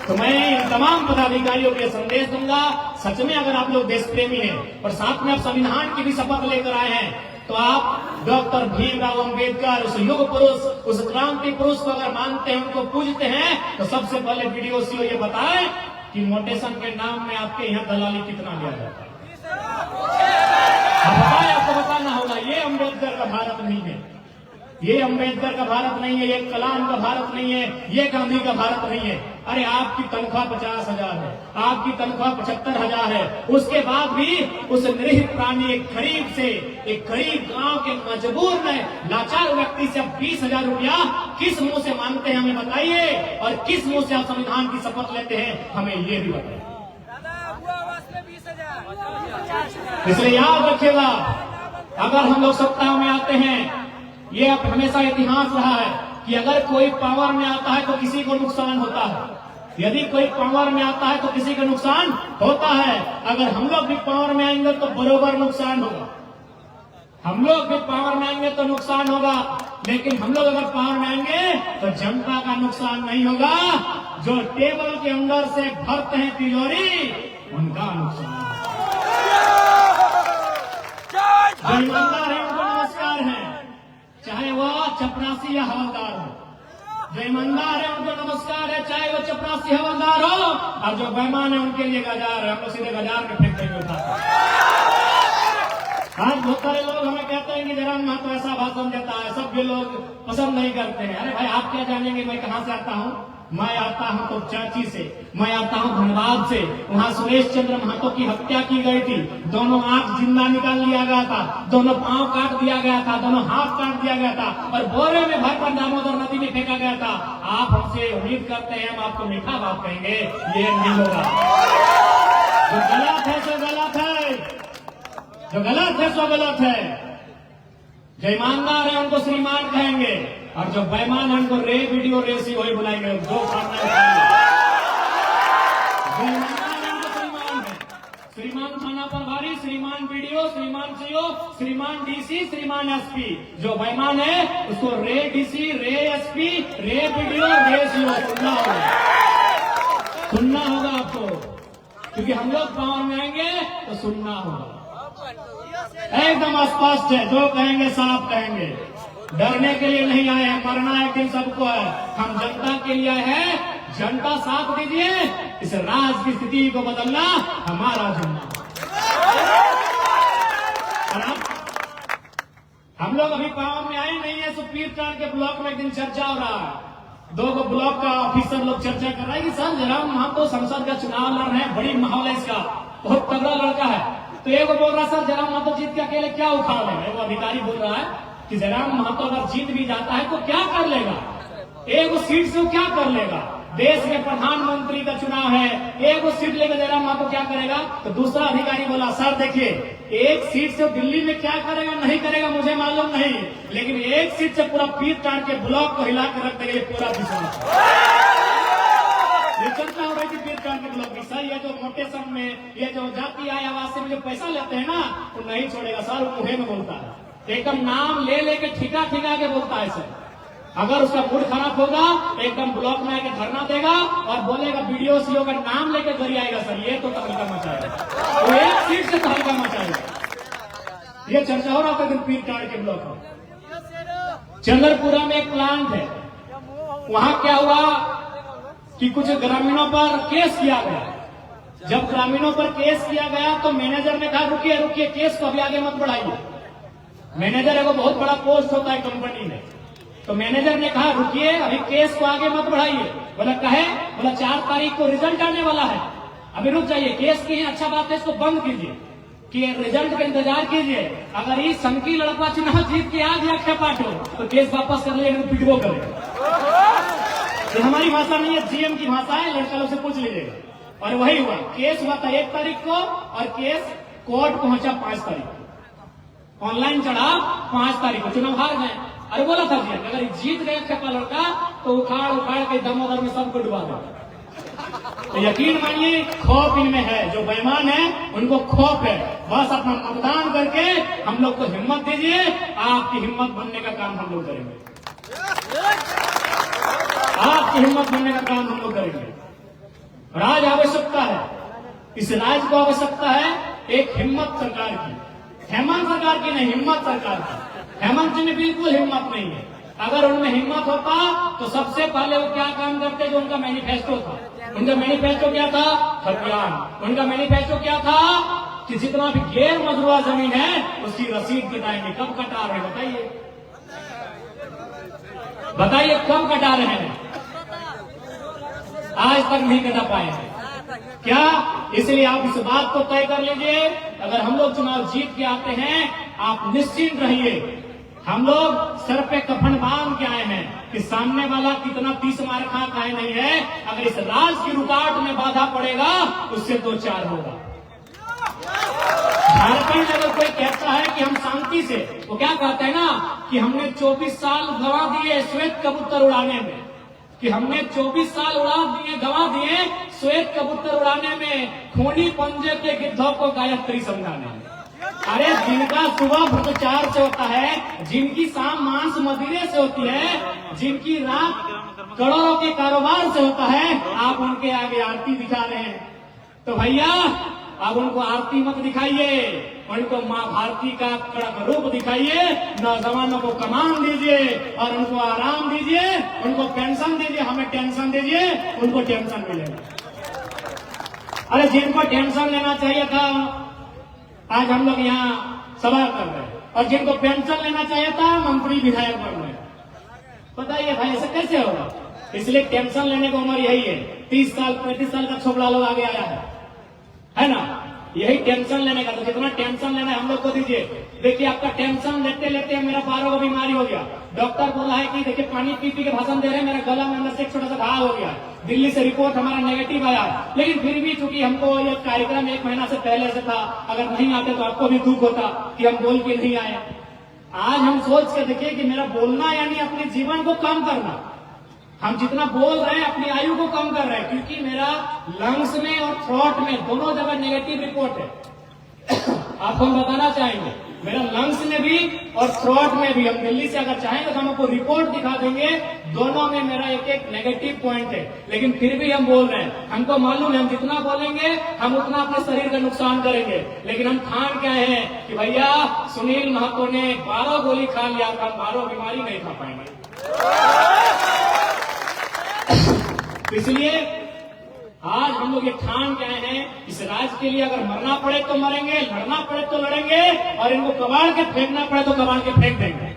तो मैं तमाम पदाधिकारियों के संदेश दूंगा, सच में अगर आप लोग देश प्रेमी हैं और साथ में आप संविधान की भी शपथ लेकर आए हैं, तो आप डॉक्टर भीमराव अंबेडकर, उस युग पुरुष, उस क्रांति पुरुष को अगर मानते हैं, उनको पूजते हैं, तो सबसे पहले वीडियो सीओ ये बताएं कि मोटेशन के नाम में आपके यहाँ दलाली कितना लिया जाता है। बताएं, आपको बताना होगा। ये अंबेडकर का भारत नहीं है, ये अंबेडकर का भारत नहीं है, ये कलाम का भारत नहीं है, ये गांधी का भारत नहीं है। अरे आपकी तनख्वाह 50,000 है, आपकी तनख्वाह 75,000 है, उसके बाद भी उस निरीह प्राणी, एक गरीब गांव के मजबूर में लाचार व्यक्ति से आप 20,000 रुपया किस मुंह से मांगते हैं हमें बताइए, और किस मुंह से आप संविधान की शपथ लेते हैं हमें ये भी बताइए। इसलिए याद रखिएगा, अगर हम लोग सत्ता में आते हैं, ये अब हमेशा इतिहास रहा है कि अगर कोई पावर में आता है तो किसी को नुकसान होता है, यदि कोई पावर में आता है तो किसी को नुकसान होता है। अगर हम लोग भी पावर में आएंगे तो बरोबर नुकसान होगा, हम लोग भी पावर में आएंगे तो नुकसान होगा, लेकिन हम लोग अगर पावर में आएंगे तो जनता का नुकसान नहीं होगा। जो टेबल के अंदर से भरते हैं तिजोरी, उनका नुकसान होगा। जो ईमानदार है उनको नमस्कार है, चाहे वो चपरासी या हवलदार हो। जो ईमानदार है उनको नमस्कार है, चाहे वो चपरासी हवलदार हो, और जो बेईमान है उनके लिए गजार है। हम लोग सीधे गजार के फेंक देंगे उठा। आज बहुत सारे लोग हमें कहते हैं कि जयराम महतो ऐसा भाषण देता है, सब ये लोग पसंद नहीं करते हैं। अरे भाई आप क्या जानेंगे मैं कहाँ से आता हूँ? मैं आता हूँ तो चाची से, मैं आता हूँ धनबाद से। वहाँ सुरेश चंद्र महतो की हत्या की गई थी, दोनों आंख जिंदा निकाल लिया गया था, दोनों पांव काट दिया गया था, दोनों हाथ काट दिया गया था और बोरे में भरकर दामोदर नदी में फेंका गया था। आप हमसे उम्मीद करते हैं हम आपको मीठा बात कहेंगे, ये नहीं होगा। जो गलत है सो गलत है, जो गलत है सो गलत है। जो ईमानदार है उनको श्रीमान कहेंगे और जो बेईमान है उनको रे वीडियो रेसी वही बुलाएंगे। जो खाना श्रीमान है, श्रीमान थाना प्रभारी, श्रीमान वीडियो, श्रीमान सीओ, श्रीमान डीसी, श्रीमान एसपी। जो बेईमान है उसको रे डीसी, रे एसपी, रे वीडियो, रे सीओ सुनना होगा, सुनना होगा आपको, क्योंकि हम लोग पावर में आएंगे तो सुनना होगा। एकदम स्पष्ट है, जो कहेंगे साफ कहेंगे। डरने के लिए नहीं आए हैं, मरना एक दिन सबको है। हम जनता के लिए आए हैं, जनता साथ दीजिए, इस राज की स्थिति को बदलना हमारा जिम्मा। हम लोग अभी पावर में आए नहीं है, सुपीरटांड के ब्लॉक में एक दिन चर्चा हो रहा है। दो ब्लॉक का ऑफिसर लोग चर्चा कर रहा है कि सर जयराम महतो संसद का चुनाव लड़ रहे हैं, बड़ी माहौल है इसका, बहुत तगड़ा लड़का है। तो एक बोल रहा सर जयराम महतो जीत के अकेले क्या उखाड़ लेगा। वो अधिकारी बोल रहा है कि जयराम महतो अगर जीत भी जाता है तो क्या कर लेगा, एक सीट से क्या कर लेगा। देश में प्रधानमंत्री का चुनाव है, एक सीट लेकर जयराम महतो क्या करेगा। तो दूसरा अधिकारी बोला सर देखिए, एक सीट से दिल्ली में क्या करेगा नहीं करेगा मुझे मालूम नहीं, लेकिन एक सीट से पूरा पीरटांड के ब्लॉक को हिला कर रख देगा, ये पूरा विश्वास। ये चर्चा हो रही थी पीरटांड के ब्लॉक की। सर ये जो मोटे सम में ये जो जाति आय आवाज से जो पैसा लेते हैं ना, तो नहीं छोड़ेगा सर, वो मुहे में बोलता है, एकदम नाम ले लेके ठिका ठिका के बोलता है सर। अगर उसका मूड खराब होगा एकदम ब्लॉक में आके धरना देगा और बोलेगा वीडियो सीओ का नाम लेके घर आएगा सर, ये तो तहलका मचाएगा, तो एक सीट से तहलका मचाएगा। ये चर्चा हो रहा था पीरटांड के ब्लॉक में। चंद्रपुरा में एक प्लांट है, वहां क्या हुआ कि कुछ ग्रामीणों पर केस किया गया। जब ग्रामीणों पर केस किया गया तो मैनेजर ने कहा रुकिए रुकिए, केस को अभी आगे मत बढ़ाइए। मैनेजर एगो बहुत बड़ा पोस्ट होता है कंपनी में, तो मैनेजर ने कहा रुकिए अभी केस को आगे मत बढ़ाइए। बोला कहे, बोला 4 तारीख को रिजल्ट आने वाला है, अभी रुक जाइए, केस की है अच्छा बात है, इसको बंद कीजिए कि रिजल्ट का इंतजार कीजिए। अगर ये संकी लड़का चुनाव जीत के आज आख्या पाठ हो तो केस वापस कर लेगा, पिटवो करे। ये हमारी भाषा नहीं है, जीएम की भाषा है, लड़का लोग से पूछ लीजिएगा। और वही हुआ, केस हुआ था 1 तारीख को और केस कोर्ट पहुंचा 5 तारीख को, ऑनलाइन चढ़ा 5 तारीख को, चुनाव हार गए। अरे बोला था जी अगर जीत गए खेपा लड़का तो उखाड़ उखाड़ के दामोदर में सबको डुबा देगा। तो यकीन मानिए खौफ इनमें है, जो बेईमान है उनको खौफ है। बस अपना मतदान करके हम लोग को हिम्मत दीजिए, आपकी हिम्मत बनने का काम हम लोग करेंगे, आपकी हिम्मत बनने का काम हम लोग करेंगे। और आज आवश्यकता है, इस राज्य को आवश्यकता है एक हिम्मत सरकार की, हेमंत सरकार की नहीं, हिम्मत सरकार की। हेमंत जी में बिल्कुल हिम्मत नहीं है। अगर उनमें हिम्मत होता तो सबसे पहले वो क्या काम करते जो उनका मैनिफेस्टो था। उनका मैनिफेस्टो क्या था? खतियान। उनका मैनिफेस्टो क्या था कि जितना भी गैर मजरूआ जमीन है उसकी रसीद कटाएंगे। कब कटा रहे बताइए, बताइए कब कटा रहे हैं? आज तक नहीं कटा पाए हैं। क्या? इसलिए आप इस बात को तय कर लीजिए, अगर हम लोग चुनाव जीत के आते हैं आप निश्चिंत रहिए, हम लोग सर पे कफन बांध के आए हैं कि सामने वाला कितना 30 मार खा खाए नहीं है, अगर इस राज की रुकावट में बाधा पड़ेगा उससे 2-4 होगा। झारखंड अगर कोई कहता है कि हम शांति से, वो क्या कहते हैं ना कि हमने 24 साल गंवा दिए श्वेत कबूतर उड़ाने में, कि हमने 24 साल गंवा दिए श्वेत कबूतर उड़ाने में, खूनी पंजे के गिद्धों को गायत्री समझाने में। अरे जिनका सुबह भ्रष्टाचार से होता है, जिनकी शाम मांस मदिरे से होती है, जिनकी रात करोड़ों के कारोबार से होता है, आप उनके आगे आरती दिखा रहे हैं। तो भैया अब उनको आरती मत दिखाइए, उनको माँ भारती का कड़क रूप दिखाइए, नौजवानों को कमान दीजिए और उनको आराम दीजिए, उनको पेंशन दीजिए। हमें टेंशन दीजिए, उनको टेंशन मिलेगा। अरे जिनको टेंशन लेना चाहिए था, आज हम लोग यहाँ सवाल कर रहे हैं, और जिनको पेंशन लेना चाहिए था मंत्री विधायक बन रहे हैं। बताइए भाई ऐसे कैसे होगा? इसलिए टेंशन लेने की उम्र यही है। 30 साल 35 साल का छोकरा लोग आगे आया है ना? यही टेंशन लेने का। तो जितना टेंशन लेना है हम लोग को दीजिए। देखिए आपका टेंशन लेते लेते मेरा 12 बीमारी हो गया। डॉक्टर बोला है कि देखिए पानी पी पी के भाषण दे रहे हैं, मेरा गला में अंदर से एक छोटा सा घाव हो गया। दिल्ली से रिपोर्ट हमारा नेगेटिव आया, लेकिन फिर भी चूंकि हमको ये कार्यक्रम 1 महीना से पहले से था, अगर नहीं आते तो आपको भी दुख होता कि हम बोल के नहीं आए। आज हम सोच के देखिए कि मेरा बोलना यानी अपने जीवन को कम करना। हम जितना बोल रहे हैं अपनी आयु को कम कर रहे हैं, क्योंकि मेरा लंग्स में और थ्रोट में दोनों जगह नेगेटिव रिपोर्ट है। आपको हम बताना चाहेंगे, मेरा लंग्स में भी और थ्रोट में भी, हम दिल्ली से अगर चाहें तो हम आपको रिपोर्ट दिखा देंगे, दोनों में मेरा एक एक नेगेटिव पॉइंट है, लेकिन फिर भी हम बोल रहे हैं। हमको मालूम है हम जितना बोलेंगे हम उतना अपने शरीर का नुकसान करेंगे, लेकिन हम ठान क्या है कि भैया सुनील महतो ने 12 गोली खा लिया था, 12 बीमारी नहीं खा पाएंगे। इसलिए आज हम लोग ये ठान के आए हैं, इस राज्य के लिए अगर मरना पड़े तो मरेंगे, लड़ना पड़े तो लड़ेंगे, और इनको कबाड़ के फेंकना पड़े तो कबाड़ के फेंक देंगे।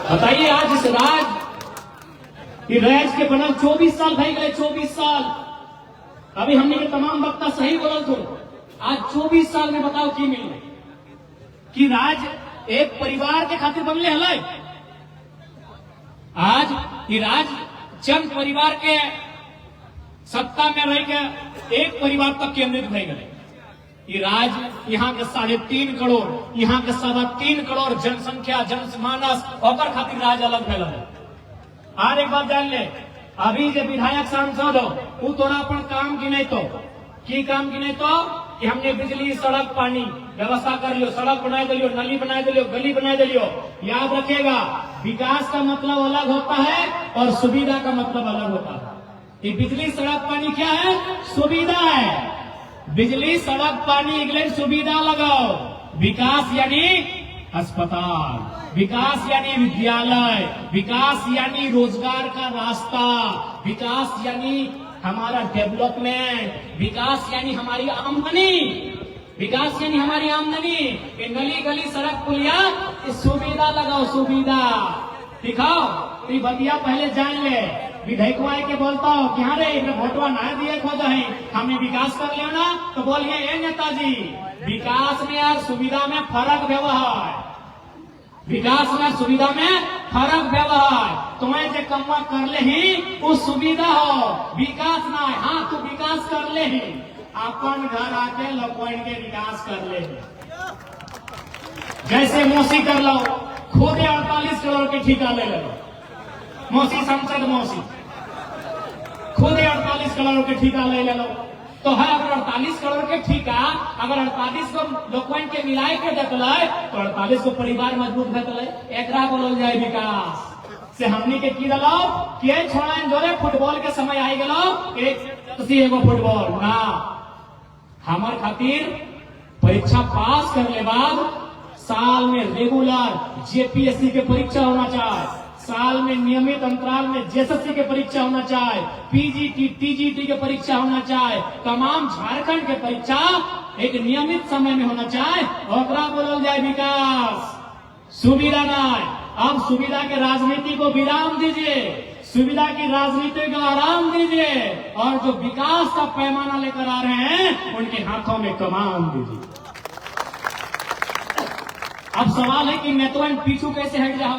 बताइए आज इस राज्य के बनल 24 साल भाई गए, 24 साल। अभी हमने के तमाम वक्ता सही बोल तो आज 24 साल में बताओ की मिले कि राज्य एक परिवार के खातिर बनले हल। आज ये राज्य चंद परिवार के सत्ता में रह के एक परिवार तक केंद्रित हो गए। ये राज्य यहाँ के 3.5 करोड़, यहाँ के 3.25 करोड़ जनसंख्या जनमानस होकर खातिर राज्य अलग फैल है। आज एक बात जान ले, अभी जो विधायक सांसद हो वो थोड़ा अपन काम की नहीं तो की काम की नहीं तो कि हमने बिजली सड़क पानी व्यवस्था कर लियो, सड़क बना दिलियो, नली बना दिलियो, गली बना दिलियो। याद रखेगा विकास का मतलब अलग होता है और सुविधा का मतलब अलग होता है। ये बिजली सड़क पानी क्या है? सुविधा है। बिजली सड़क पानी इंग्लैंड सुविधा लगाओ। विकास यानी अस्पताल, विकास यानी विद्यालय, विकास यानी रोजगार का रास्ता, विकास यानी हमारा डेवलपमेंट, विकास यानी हमारी आमदनी, विकास यानी हमारी आमदनी। ये गली गली सड़क पुलिया सुविधा लगाओ, सुविधा दिखाओ। तो ये बतिया पहले जान ले। विधायकवा के बोलता हो कि हाँ रे वोटवा ना दिए खोज है, हमने विकास कर लिया ना, तो बोलिए ए नेताजी विकास में और सुविधा में फर्क व्यवहार, विकास में सुविधा में फर्क व्यवहार। तुम्हें जो कम्मा कर ले ही वो सुविधा हो, विकास ना है। हाँ तू विकास कर ले ही, अपन घर आके लोगों के विकास कर ले। जैसे मौसी कर लो, खुद 48 करोड़ के ठेका ले लो। मौसी संसद मौसी खुद 48 करोड़ के ठेका ले लो। तो है अगर 48 करोड़ के ठेका अगर 48 को लोगों के मिलाए के देखल तो 48 को परिवार मजबूत भेटल। एक बोल जाए विकास से हमनी के की दलो के छोड़ा जोरे फुटबॉल के समय आई गलो एगो फुटबॉल ना। हमार खातिर परीक्षा पास करने बाद साल में रेगुलर जेपीएससी के परीक्षा होना चाहिए, साल में नियमित अंतराल में जेएसएससी के परीक्षा होना चाहिए, पीजीटी टीजीटी के परीक्षा होना चाहिए, तमाम झारखंड के परीक्षा एक नियमित समय में होना चाहिए। और बोलल जाए विकास, सुविधा ना। अब सुविधा के राजनीति को विराम दीजिए, सुविधा की राजनीति को आराम दीजिए, और जो विकास का पैमाना लेकर आ रहे हैं उनके हाथों में कमान दीजिए। अब सवाल है कि मैं तो पीछू कैसे हट जाओ,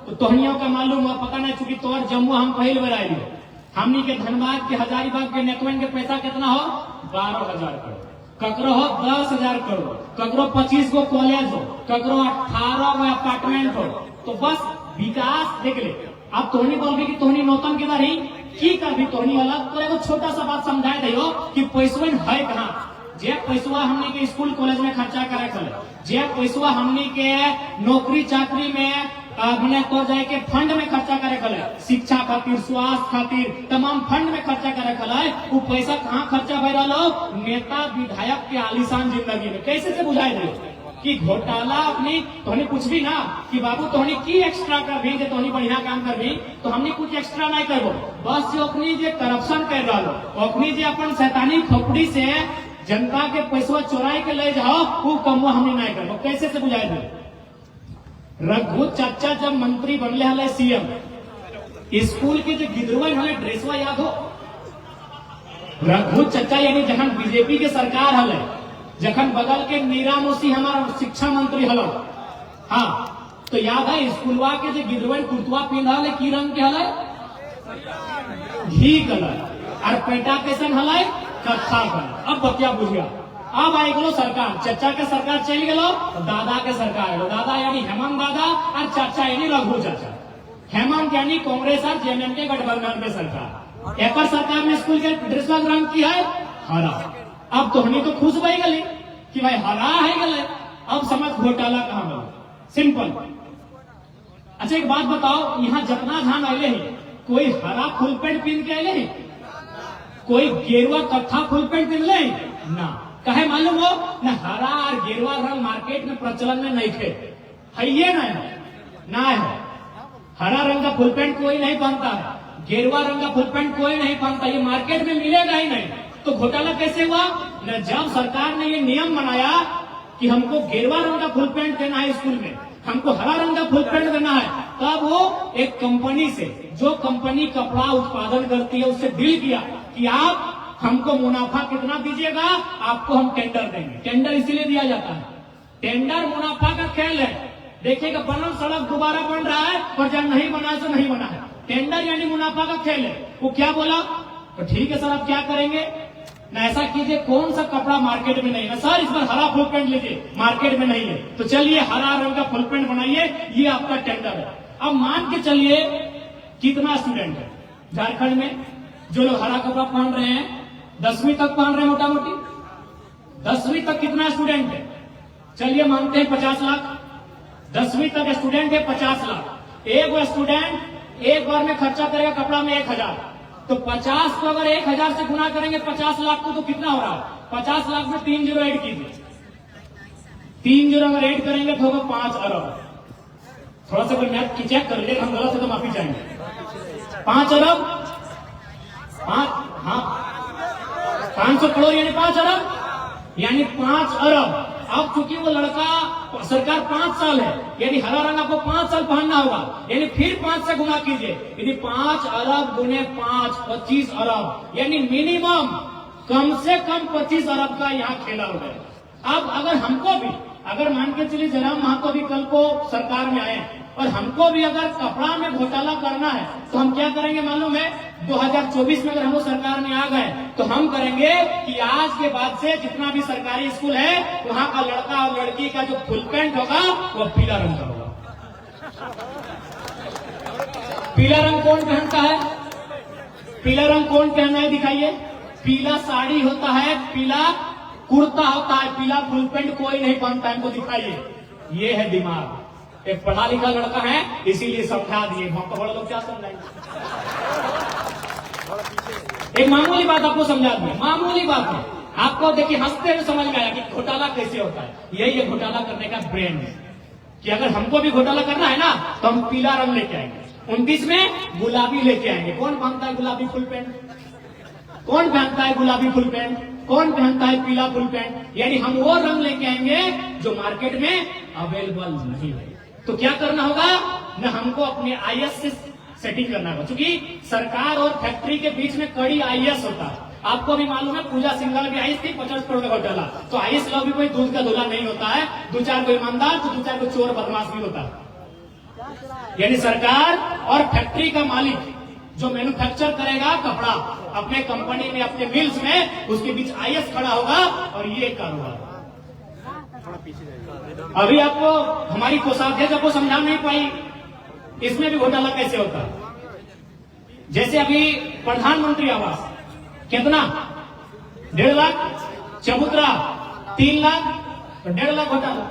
तो तोहनियों का मालूम हुआ पता नहीं, चूंकि तोर जम्मू हम पहले बार आई। हमनी के धनबाद के हजारीबाग के नेतवन के पैसा कितना हो? 12,000 करोड़। ककरो हो 10,000 करोड़, ककरो 25 गो कॉलेज हो, ककरो 18 गो अपार्टमेंट हो। तो बस विकास देख ले। अब तोहनी बोल कि तोहनी नौतन किधर ही की कर भी तोहनी अलग। तो एगो छोटा सा बात समझाए दियो कि पैसवा है कहाँ। जे पैसवा हमनी के स्कूल कॉलेज में खर्चा करे चले, जे पैसवा हमनी के नौकरी चाकरी में मैंने तो जाए के फंड में खर्चा करे खले, शिक्षा खातिर स्वास्थ्य खातिर तमाम फंड में खर्चा करे खले, वो पैसा कहाँ खर्चा भय रहा? नेता विधायक के आलीशान जिंदगी में। कैसे से बुझाए दे कि घोटाला अपनी तोहनी कुछ भी ना कि बाबू तोहनी की एक्स्ट्रा कर भी, तोहनी बढ़िया काम कर भी तो हमने कुछ एक्स्ट्रा नहीं करबो। बस जो अपनी जे करप्शन कर रहा, अपनी जे अपन शैतानी खोपड़ी से जनता के पैसा चुराई के ले जाओ, वो कमवा हमने नहीं करो, कैसे से बुझाए दे। रघु चाचा जब मंत्री बनले हले सीएम, स्कूल के जो गिदरवन हले ड्रेसवा याद हो? रघु चाचा यानी जखन बीजेपी के सरकार हले, जखन बगल के नीरा मौसी हमारा शिक्षा मंत्री हलो, हाँ तो याद है स्कूलवा के जो गिदरवन कुर्तवा पिंधा हले की रंग के हले? घी कलर। और पेटा कैसन हले? कत्था कलर। अब बतिया बुझिया, अब आई गलो सरकार, चाचा के सरकार चल गलो, दादा के सरकार है। दादा यानी हेमंत दादा और चाचा यानी रघु चाचा। हेमंत यानी कांग्रेस और जेएमएम के गठबंधन के सरकार। एक सरकार में स्कूल के ड्रेस का रंग की है हरा। अब तो हमें तो खुश भाई गले कि भाई हरा है गले, अब समझ घोटाला कहां गया। सिंपल। अच्छा एक बात बताओ, यहाँ जितना धान आए हैं, कोई हरा फुल पैंट पहन के आए हैं? कोई गेरुआ कट्ठा फुल पैंट पहन ले ना? कहे मालूम हो ना, हरा और गेरुआ रंग मार्केट में प्रचलन में नहीं थे, है ये ना है। हरा रंग का फुल पैंट कोई नहीं पहनता है, गेरुआ रंग का फुल पैंट कोई नहीं पहनता, ये मार्केट में मिलेगा ही नहीं। तो घोटाला कैसे हुआ न? जब सरकार ने ये नियम बनाया कि हमको गेरुआ रंग का फुल पैंट देना है स्कूल में, हमको हरा रंग का फुल पैंट देना है, तब वो एक कंपनी से, जो कंपनी कपड़ा उत्पादन करती है, उससे डील किया कि आप हमको मुनाफा कितना दीजिएगा, आपको हम टेंडर देंगे। टेंडर इसीलिए दिया जाता है, टेंडर मुनाफा का खेल है। देखिएगा बनल सड़क दोबारा बन रहा है, पर जब नहीं बना है तो नहीं बना है। टेंडर यानी मुनाफा का खेल है। वो क्या बोला, तो ठीक है सर आप क्या करेंगे ना, ऐसा कीजिए कौन सा कपड़ा मार्केट में नहीं है सर, इस पर हरा फुल पैंट लीजिए, मार्केट में नहीं है, तो चलिए हरा रंग का फुल पैंट बनाइए, ये आपका टेंडर है। अब मान के चलिए कितना स्टूडेंट है झारखंड में जो लोग हरा कपड़ा पहन रहे हैं, 10वीं तक पहन रहे हैं मोटा मोटी, 10वीं तक कितना स्टूडेंट है? चलिए मानते हैं 50 लाख। 10वीं तक स्टूडेंट है 50 लाख। एक स्टूडेंट एक बार में खर्चा करेगा कपड़ा में 1000, तो 50 को अगर 1000 से गुना करेंगे 50 लाख को, तो कितना हो रहा है? 50 लाख में 3 जीरो ऐड कीजिए, 3 जीरो अगर ऐड करेंगे तो होगा 5 अरब। थोड़ा सा अगर मैथ की चेक कर लीजिए, हम गलत है तो माफी चाहेंगे। 5 अरब, हाँ 500 करोड़ यानी 5 अरब, यानी 5 अरब। अब चूंकि वो लड़का सरकार 5 साल है, यानी हरा रंग आपको 5 साल पहनना होगा, यानी फिर 5 से गुना कीजिए, यदि 5 अरब गुने 5 25 अरब, यानी मिनिमम कम से कम 25 अरब का यहाँ खेला हो गया। अब अगर हमको भी, अगर मान के चलिए जयराम महतो भी कल को सरकार में आए और हमको भी अगर कपड़ा में घोटाला करना है, तो हम क्या करेंगे मालूम है? 2024 में अगर हम सरकार में आ गए तो हम करेंगे कि आज के बाद से जितना भी सरकारी स्कूल है, वहां का लड़का और लड़की का जो फुल पैंट होगा वो पीला रंग का होगा। पीला रंग कौन पहनता है? पीला रंग कौन पहनना है दिखाइए? पीला साड़ी होता है, पीला कुर्ता होता है, पीला फुल पैंट कोई नहीं पहनता है, इनको दिखाइए। ये है दिमाग। एक पढ़ा लिखा लड़का है, इसीलिए समझा दिए, हम तो बड़े लोग क्या समझाएंगे। एक मामूली बात आपको समझा दिए, मामूली बात है, आपको देखिए हंसते हुए समझ में आया कि घोटाला कैसे होता है। यही है घोटाला करने का ब्रेन है कि अगर हमको भी घोटाला करना है ना, तो हम पीला रंग लेके आएंगे, 29 में गुलाबी लेके आएंगे। कौन पहनता है गुलाबी फुल पैंट? कौन पहनता है गुलाबी फुल पैंट? कौन पहनता है पीला फुल पैंट? यानी हम वो रंग लेके आएंगे जो मार्केट में अवेलेबल नहीं है। तो क्या करना होगा न, हमको अपने आईएएस से सेटिंग करना होगा, क्योंकि सरकार और फैक्ट्री के बीच में कड़ी आईएएस होता है। आपको भी मालूम है पूजा सिंघल भी आई थी 50 करोड़ का घोटाला, तो आईएएस लोग भी कोई दूध का धुला नहीं होता है, 2-4 को ईमानदार तो 2-4 को चोर बदमाश भी होता है। यानी सरकार और फैक्ट्री का मालिक जो मैन्युफैक्चर करेगा कपड़ा अपने कंपनी में, अपने मिल्स में, उसके बीच आईएएस खड़ा होगा और ये कारोबार। अभी आपको हमारी कोषाध्यक्ष आपको समझा नहीं पाई इसमें भी घोटाला कैसे होता है। जैसे अभी प्रधानमंत्री आवास कितना 1.5 लाख, चबूतरा 3 लाख, तो 1.5 लाख घोटाला।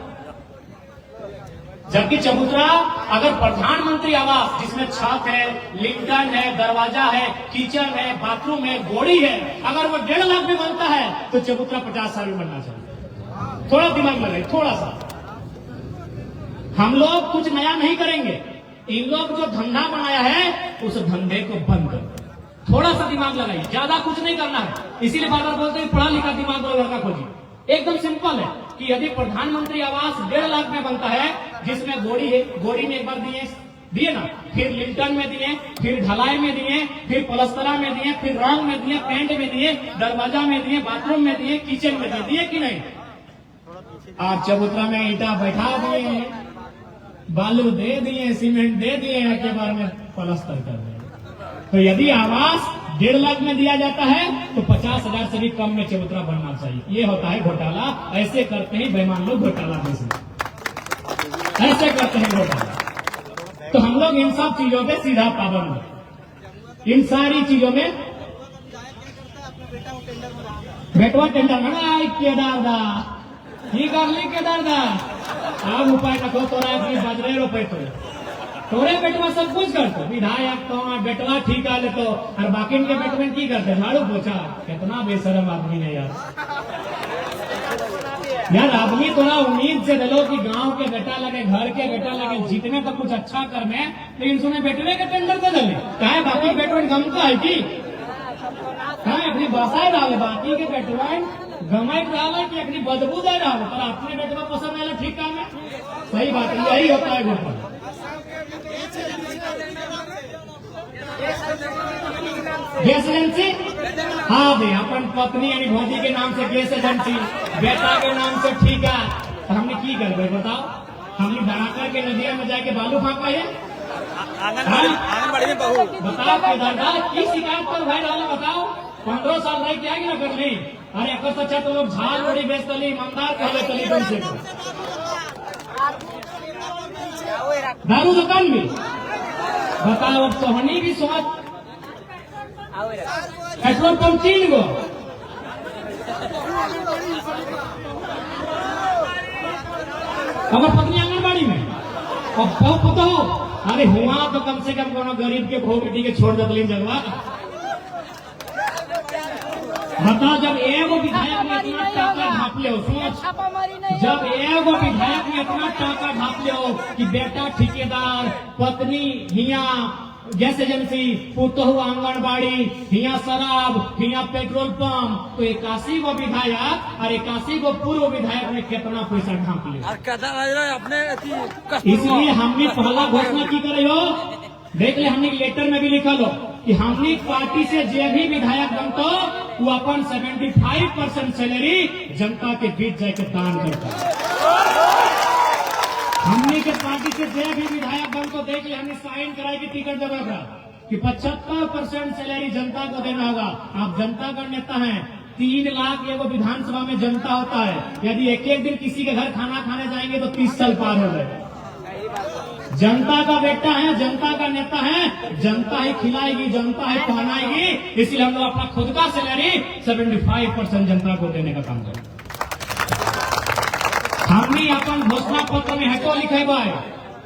जबकि चबूतरा अगर प्रधानमंत्री आवास जिसमें छत है, लिंटन है, दरवाजा है, किचन है, बाथरूम है, गोड़ी है, अगर वो 1.5 लाख में बनता है तो चबूतरा 50 साल में बनना चाहिए। थोड़ा दिमाग लगाए, थोड़ा सा। हम लोग कुछ नया नहीं करेंगे, इन लोग जो धंधा बनाया है उस धंधे को बंद करो। थोड़ा सा दिमाग लगाइए, ज्यादा कुछ नहीं करना है। इसीलिए बार बार बोलते हैं पढ़ा लिखा दिमाग वाला लड़का खोजिए। एकदम सिंपल है कि यदि प्रधानमंत्री आवास 1.5 लाख में बनता है, जिसमें गोड़ी में एक बार दिए ना, फिर लिंटन में दिए, फिर ढलाई में दिए, फिर पलस्तरा में दिए, फिर रंग में दिए, पेंट में दिए, दरवाजा में दिए, बाथरूम में दिए, किचन में दिए कि नहीं? आप चबूतरा में ईटा बैठा दिए, बालू दे दिए, सीमेंट दे दिए, के बार में पलस्तर कर दिए। तो यदि आवास 1.5 लाख में दिया जाता है तो 50,000 से भी कम में चबूतरा बनना चाहिए। ये होता है घोटाला। ऐसे करते हैं बेईमान लोग घोटाला, ऐसे करते हैं घोटाला। तो हम लोग इन सब चीजों पे सीधा पाबंद है। इन सारी चीजों में बेटवा टेंडर में केदार दा ही कर ली, केदार दा आप उपाय रखो, तोरा अपनी बजरे रुपए तोरे बेटवा सब कुछ करते, विधायक तो बेटवा ठीक है तो, और बाकी के बेटवे की करते, झाड़ू पोछा। कितना बेशरम आदमी है यार आदमी थोड़ा उम्मीद से दिलो कि गांव के बेटा लगे, घर के बेटा लगे, जीतने तो कुछ अच्छा करने, लेकिन सुने बेटवे के टेंडर को चले कहे बाकी बेटवे गम का है की अपनी बसाए डाले, बाकी के बेटवे गमाई डाला कि अपनी बदबू दे रहा हो, पर अपने बेटवा पसंद आया ठीक काम है। सही बात है, यही होता है घोटाला। गैस एजेंसी, हाँ भाई अपन पत्नी यानी भौजी के नाम से गैस एजेंसी, बेटा के नाम से ठीक है, तो हमने की कर गए बताओ? हमने बनाकर के नदिया में जाके बालू फाँका है? आंगनबाड़ी में बहू बताओ केदारनाथ की शिकायत पर भाई डाला, बताओ 15 साल रह के आएगी ना कर ली। अरे एक अच्छा तो लोग झाल बड़ी बेच तली, ईमानदार कहले तली कम से कम। दारू दुकान भी बताओ, सोहनी भी सोच, पेट्रोल पंप 3 गो, हमारे पत्नी आंगनबाड़ी में और बहुत पता हो। अरे हुआ तो कम से कम कोनो गरीब के भो बेटी के छोड़ दे जगवा। बताओ जब एगो विधायक में इतना टाका ढाप ले, सोच जब एगो विधायक में इतना टाका ढाप ले कि बेटा ठेकेदार, पत्नी हिया गैस एजेंसी, पुतहु आंगनबाड़ी, हिया शराब, हिया पेट्रोल पंप, तो 81 गो विधायक और 81 गो पूर्व विधायक ने कितना पैसा ढांप लिया अपने। इसलिए हमने पहला घोषणा की करे हो, देख ले हमने लेटर में भी लिखा लो कि हमने पार्टी से जो भी विधायक बनतो वो अपन 75% सैलरी जनता के बीच जाके दान करता। हमने के पार्टी से जो भी विधायक बनतो देख ले हमने साइन कराई की टिकट जगह का कि 75% सैलरी जनता को देना होगा। आप जनता का नेता हैं, 3 लाख एगो विधानसभा में जनता होता है, यदि एक दिन किसी के घर खाना खाने जाएंगे तो 30 साल पार हो गए। जनता का बेटा है, जनता का नेता है, जनता ही खिलाएगी, जनता ही पहनाएगी। इसलिए हम लोग अपना खुद का सैलरी 75% जनता को देने का काम करें। हमने अपन घोषणा पत्र में हटो लिखे भाई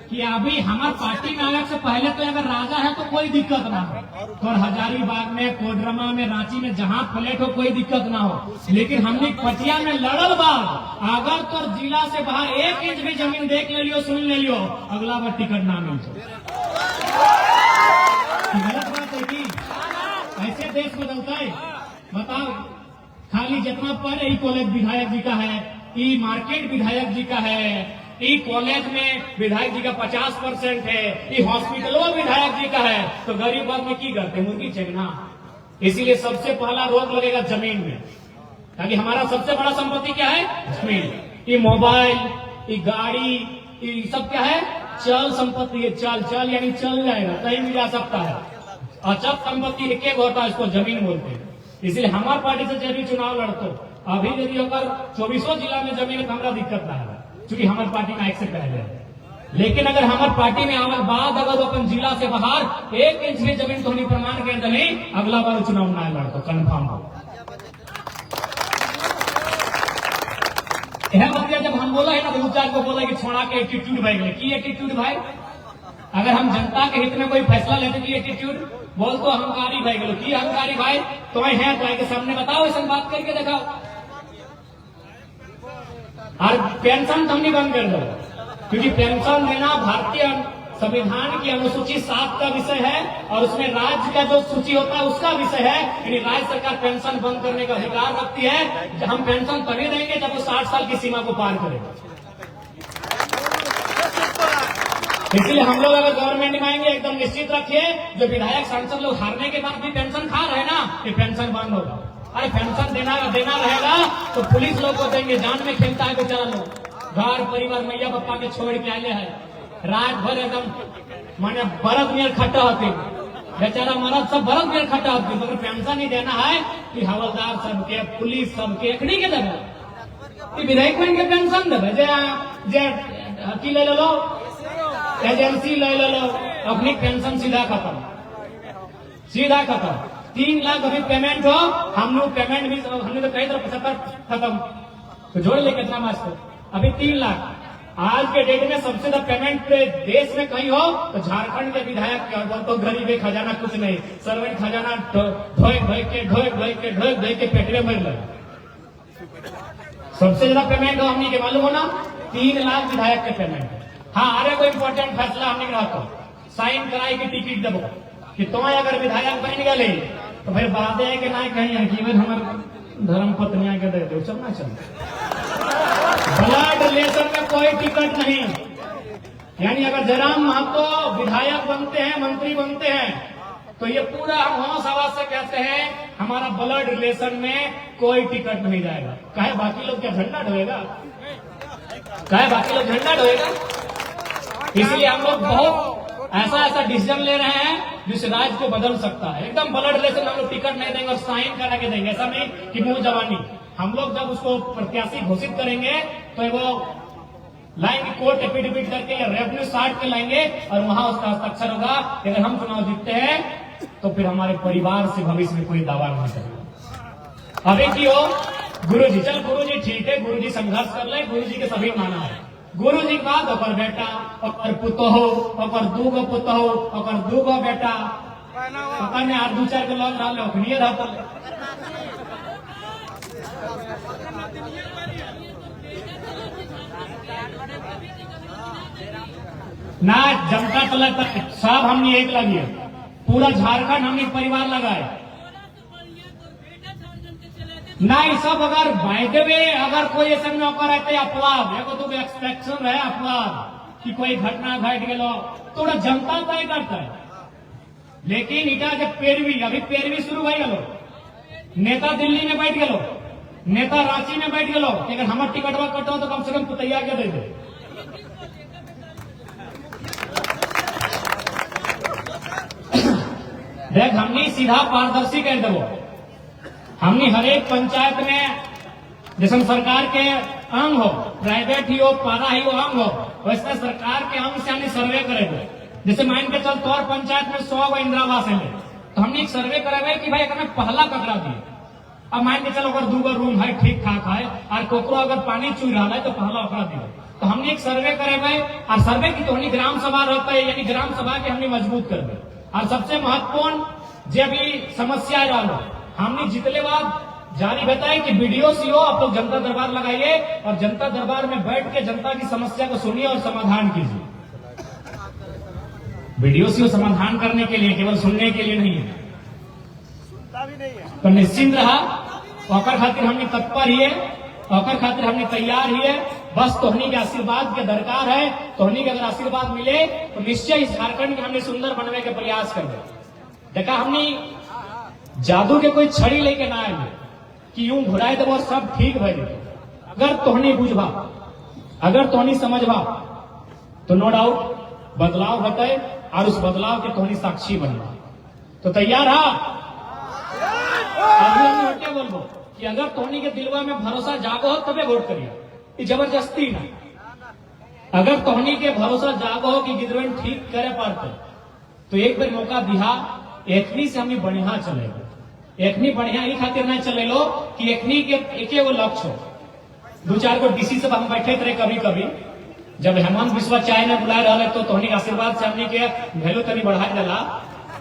कि अभी हमारे पार्टी में आने से पहले तो अगर राजा है तो कोई दिक्कत ना हो, और हजारीबाग में, कोडरमा में, रांची में जहां फ्लैट हो कोई दिक्कत ना हो। लेकिन हमने पटिया में लड़ल बाद अगर तो जिला से बाहर 1 इंच भी जमीन देख ले लियो, सुन ले लियो, अगला बार टिकट ना मिलते। गलत बात है कि ऐसे देश बदलता है? बताओ खाली जितना पर ई कॉलेज विधायक जी का है, ई मार्केट विधायक जी का है, ई कॉलेज में विधायक जी का 50% है, ई हॉस्पिटलों विधायक जी का है, तो गरीब आदमी की करते मुर्गी चेगना। इसीलिए सबसे पहला रोक लगेगा जमीन में, ताकि हमारा सबसे बड़ा संपत्ति क्या है? जमीन। ये मोबाइल, ये गाड़ी, ये सब क्या है? चल संपत्ति है। चल यानी चल जाएगा, कहीं भी जा सकता है। अचल संपत्ति एक होता है, इसको जमीन बोलते हैं। इसलिए हमारे पार्टी से जब भी चुनाव लड़तो अभी यदि अगर 24 जिला में जमीन तो हमारा दिक्कत ना है, क्योंकि हमारी पार्टी में 1 से पहले है। लेकिन अगर हमारी पार्टी में आने बाद अगर अपन जिला से बाहर 1 इंच भी जमीन तो प्रमाण कर दे, अगला बार चुनाव ना लड़तो कन्फर्म हो। यह बात जब हम बोला है ना, तो 4 को बोला कि छोड़ा के एटीट्यूड भाई गए की एटीट्यूड भाई। अगर हम जनता के हित में कोई फैसला लेते की एटीट्यूड बोल तो अहंकारी भाई गलो की अहंकारी भाई तो है तो के सामने बताओ, ऐसा बात करके दिखाओ। और पेंशन तो हमने बंद कर दो, क्योंकि पेंशन देना भारतीय संविधान की अनुसूची 7 का विषय है और उसमें राज्य का जो सूची होता है उसका विषय है। यानी राज्य सरकार पेंशन बंद करने का अधिकार रखती है। हम पेंशन तभी देंगे जब वो 60 साल की सीमा को पार करेगा। इसलिए हम लोग अगर गवर्नमेंट में आएंगे एकदम निश्चित रखिए, जो विधायक सांसद लोग हारने के बाद भी पेंशन खा रहे हैं ना, ये पेंशन बंद होगा। अरे पेंशन देना रहेगा तो पुलिस लोग को देंगे। जान में खेलता है बेचारा लोग, घर परिवार मैया पप्पा के छोड़ के आए हैं, रात भर एकदम माने बरफ में खट्टा होते, बेचारा मरद सब बरफ में खट्टा होते। मगर पेंशन नहीं देना है कि हवलदार सबके, पुलिस सबके एखनी के देवे, विधायक बन के पेंशन देवे। जे अथी ले लो, एजेंसी ले लो, अपनी पेंशन सीधा खत्म। 3 लाख अभी पेमेंट हो, हम लोग पेमेंट भी हमने तो कही तरह 75 खत्म, तो जोड़ ले कितना मास्टर, अभी 3 लाख। आज के डेट में सबसे ज्यादा पेमेंट देश में कहीं हो तो झारखंड के विधायक के, और तो गरीबी खजाना कुछ नहीं, सर्वेंट खजाना ढोए के पेटवे भर लगे। सबसे ज्यादा पेमेंट हो हमने के मालूम हो ना, 3 लाख विधायक के पेमेंट है। हाँ, अरे कोई इंपॉर्टेंट फैसला हमने रखो, साइन कराई के टिकट देवो कि तुम अगर विधायक बन गए तो फिर बात है कि ना कहीं हमारे धर्म पत्नियां के दे दो, चलना ब्लड रिलेशन में कोई टिकट नहीं। यानी अगर जयराम महतो विधायक बनते हैं, मंत्री बनते हैं, तो ये पूरा हम होश आवाज से कहते हैं हमारा ब्लड रिलेशन में कोई टिकट नहीं जाएगा। कहे बाकी लोग क्या झंडा ढोएगा, इसलिए हम लोग बहुत ऐसा डिसीजन ले रहे हैं जिस राज्य को बदल सकता है। एकदम ब्लड रिलेशन हम लोग टिकट नहीं देंगे और साइन करा के देंगे, ऐसा नहीं कि मुंह जवानी। हम लोग जब उसको प्रत्याशी घोषित करेंगे तो वो लाएंगे कोर्ट एफिडेविट करके या रेवेन्यू साट के लाएंगे और वहां उसका हस्ताक्षर होगा। अगर हम चुनाव जीतते हैं तो फिर हमारे परिवार से भविष्य में कोई दावा नहीं करेगा। अभी की हो गुरुजी, चल गुरुजी ठीक है, गुरुजी संघर्ष कर ले, गुरुजी के सभी माना है। गुरुजी के बाद ओकर बेटा, ओकर पुतोहो, ओकर 2 पुतोहो, ओकर 2 बेटा, पता नहीं 8-2-4 के लोग रहा ओखनिए रहा ना। जनता कलर सब हमने एक लगी, पूरा झारखंड हमने परिवार लगाए नहीं। सब अगर बाइटे में अगर कोई ऐसा नौकर रहते अपवाद है तो एक्सपेक्शन है अपवाद कि कोई घटना घट गया तो जनता तय करता है। लेकिन इटा जब पैरवी, अभी पैरवी शुरू हो गलो, नेता दिल्ली में बैठ गलो, नेता रांची में बैठ गलो, अगर हमारे टिकटवा कटो तो कम से कम पुतैया के दे दे। देख हमने सीधा पारदर्शी कर दो। हमने हर एक पंचायत में जैसे सरकार के अंग हो, प्राइवेट ही हो, पारा ही हो, अंग हो, वैसे सरकार के अंग से हमने सर्वे करेंगे। जैसे मान के चल तौर पंचायत में 100 इंदिरा आवास है तो हमने एक सर्वे करावे कि भाई अगर पहला ककड़ा दिए। अब मान के चलो अगर 2 रूम है ठीक ठाक है और कोकरो अगर पानी चुई रहा है तो पहला ओकरा दिए। तो हमने एक सर्वे करेंगे और सर्वे की तो हमने ग्राम सभा रहता है, यानी ग्राम सभा के हमने मजबूत कर दे। और सबसे महत्वपूर्ण जब भी समस्या रहा हमने जितने बाद जारी बताया कि वीडियो सीओ आप लोग जनता दरबार लगाइए और जनता दरबार में बैठ के जनता की समस्या को सुनिए और समाधान कीजिए। वीडियो सीओ समाधान करने के लिए, केवल सुनने के लिए नहीं है। तो निश्चिंत रहा, ओकर खातिर हमने तत्पर ही है, ओकर खातिर हमने तैयार ही है। बस तोहनी के आशीर्वाद के दरकार है। तोहनी के अगर आशीर्वाद मिले तो निश्चय इस झारखंड के हमने सुंदर बनने के प्रयास कर देखा। हमने जादू के कोई छड़ी लेके ना आए कि यूं घुराए तो वो सब ठीक भय। अगर तोहनी बुझबा, अगर तोहनी समझबा तो नो डाउट बदलाव होता है और उस बदलाव के तोहनी साक्षी बनना। तो तैयार हा? अभी हम हटे बोलबो कि अगर तोहनी के दिलवा में भरोसा जागो हो तबे वोट करिए, ये जबरदस्ती ना। अगर तोहनी के भरोसा जागो हो कि गिदरवन ठीक करे पाते तो एक बार मौका दिहा। एखनी से हमें बढ़िया चलेगा, एखनी बढ़िया ही खातिर नहीं चले लो कि एखनी के एक लक्ष्य हो। 2-4 गो डीसी से हम बैठे थे कभी कभी, जब हेमंत बिस्वा चाय ने बुलाए रहा तो तोहनी के आशीर्वाद से हमने के वैल्यू तनी बढ़ा दिला।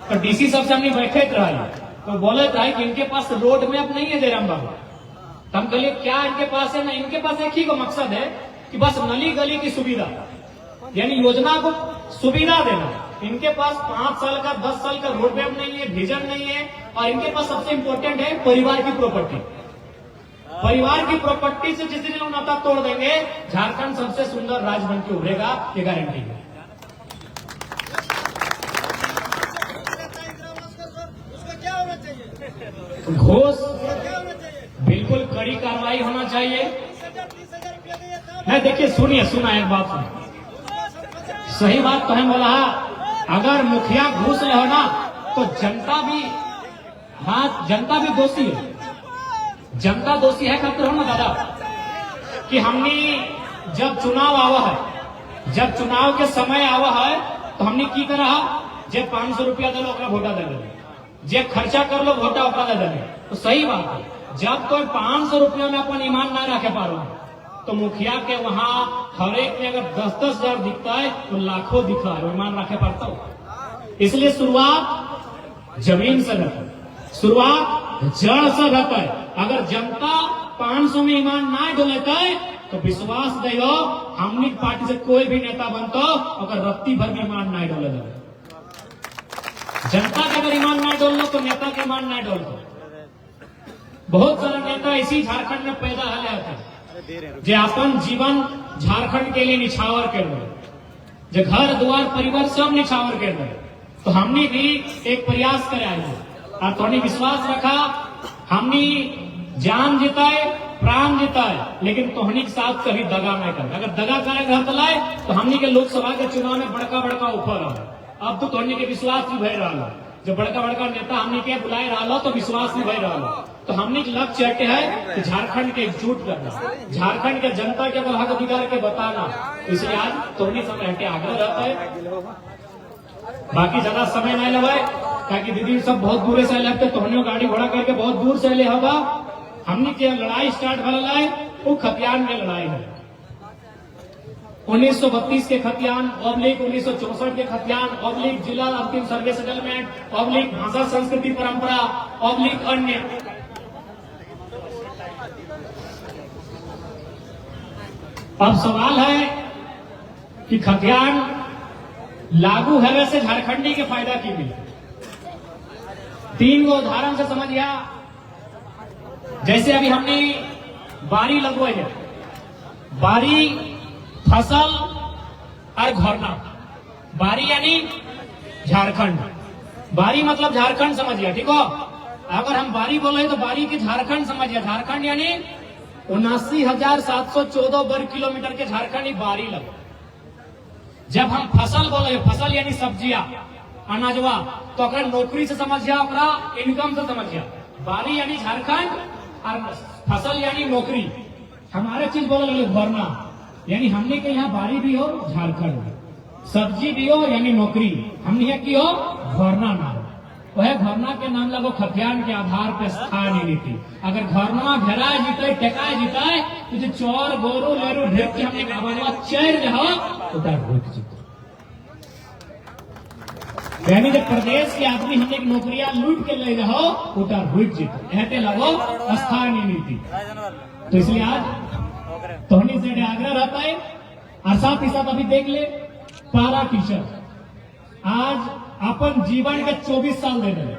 तो डीसी सबसे हमने बैठे रहा तो बोले था कि इनके पास रोड मैप नहीं है जयराम बाबू। तो हम कहलिए क्या इनके पास है ना, इनके पास एक ही को मकसद है कि बस नली गली की सुविधा, यानी योजना को सुविधा देना। इनके पास 5 साल का 10 साल का रोड मैप नहीं है, विजन नहीं है, और इनके पास सबसे इंपॉर्टेंट है परिवार की प्रॉपर्टी। परिवार की प्रॉपर्टी से जिस दिन नाता तोड़ देंगे, झारखंड सबसे सुंदर राज्य बन के उभरेगा, ये गारंटी है। घोष बिल्कुल कड़ी कार्रवाई होना चाहिए। नहीं देखिए, सुनिए, सुना एक बात सुनिए, सही बात तो है बोला। अगर मुखिया घूस रहे हो ना, तो जनता भी, हाँ जनता भी दोषी है। जनता दोषी है कहते हो ना दादा, कि हमने जब चुनाव आवा है, जब चुनाव के समय आवा है, तो हमने की करा, जब 500 रुपया दे लो ओकरा वोटा दे दे, जे खर्चा कर लो वोटा ओकरा दे दे। तो सही बात है, जब कोई 500 रुपया में अपन ईमान ना रखे पारो, तो मुखिया के वहां हर एक में अगर 10-10 हजार दिखता है तो लाखों दिखा है, ईमान रखे पड़ता हो। इसलिए शुरुआत जमीन से रहता है, शुरुआत जड़ से रहता है। अगर जनता 500 में ईमान ना डोलेता है तो विश्वास दियो, हमनी पार्टी से कोई भी नेता बनतो अगर रत्ती भर भी ईमान ना डोले दो। जनता का अगर ईमान ना डोल लो तो नेता के ईमान ना डोल दो। बहुत सारे नेता इसी झारखंड में पैदा हले होते हैं, जे अपन जीवन झारखंड के लिए निछावर कर रहे, जो घर द्वार परिवार सब निछावर कर रहे। तो हमने भी एक प्रयास कराया है, और थोड़ी विश्वास रखा, हमने जान जिताए, प्राण जिताए, लेकिन तोहनी के साथ कभी दगा नहीं कर। अगर दगा करे रहता लाए तो हमने के लोकसभा के चुनाव में बड़का बड़का ऊपर रहा। अब तो तोहनी के विश्वास भी भय रहा, जो बड़का बड़का नेता हमने के बुलाए रहा तो विश्वास भी भय रहा। तो हमने के लक्ष्य हटे है कि झारखंड के एकजुट करना, झारखंड के जनता के हक अधिकार के बताना। इसलिए आज तोहनी समय हटे आग्रह रहता है, बाकी ज्यादा समय नहीं लगाए, ताकि दीदी सब बहुत दूर से लगते, तोहनियों गाड़ी घोड़ा करके बहुत दूर से ले होगा। हमने के लड़ाई स्टार्ट भला है, वो खतियान में लड़ाई है। 1932 के खतियान, ऑब्लिक 1964 के खतियान, ऑब्लिक जिला अंतिम सर्वे सेटलमेंट, ऑब्लिक भाषा संस्कृति परंपरा, ऑब्लिक अन्य। अब सवाल है कि खतियान लागू है वैसे झारखंडी के फायदा की मिले। 3 उदाहरण से समझिए। जैसे अभी हमने बारी लगवाई है, बारी फसल और घोरना। बारी यानी झारखंड, बारी मतलब झारखंड समझिए, ठीक हो। अगर हम बारी बोले तो बारी की झारखंड समझिए। झारखंड यानी 79,714 वर्ग किलोमीटर के झारखंड बारी लगो। जब हम फसल बोले, फसल यानी सब्जियां, अनाजवा, तो अगर नौकरी से समझिया, इनकम से समझिया। बारी यानी झारखंड और फसल यानी नौकरी। हमारे चीज बोले घोरना, यानी हमने के यहाँ बारी भी हो झारखंड, सब्जी भी हो यानी नौकरी, हमने यहाँ की हो घोरना नाम। वह घोरना के नाम लगो खतियान के आधार पर स्थानीय नीति। अगर घोरना घेरा जीते, टेकाए जीताए, तो जो चौर गोरू लेरू ढेर के हमने चैर रहो तो रुक जीतो। यानी जब प्रदेश के आदमी हमने नौकरियां लूट के ले रहो उतर रुक जीतो, कहते लगो स्थानीय नीति। तो इसलिए आज तोहनी से आग्रह रहता है। और साथ ही साथ अभी देख ले, पारा टीचर आज अपन जीवन के 24 साल दे दिले।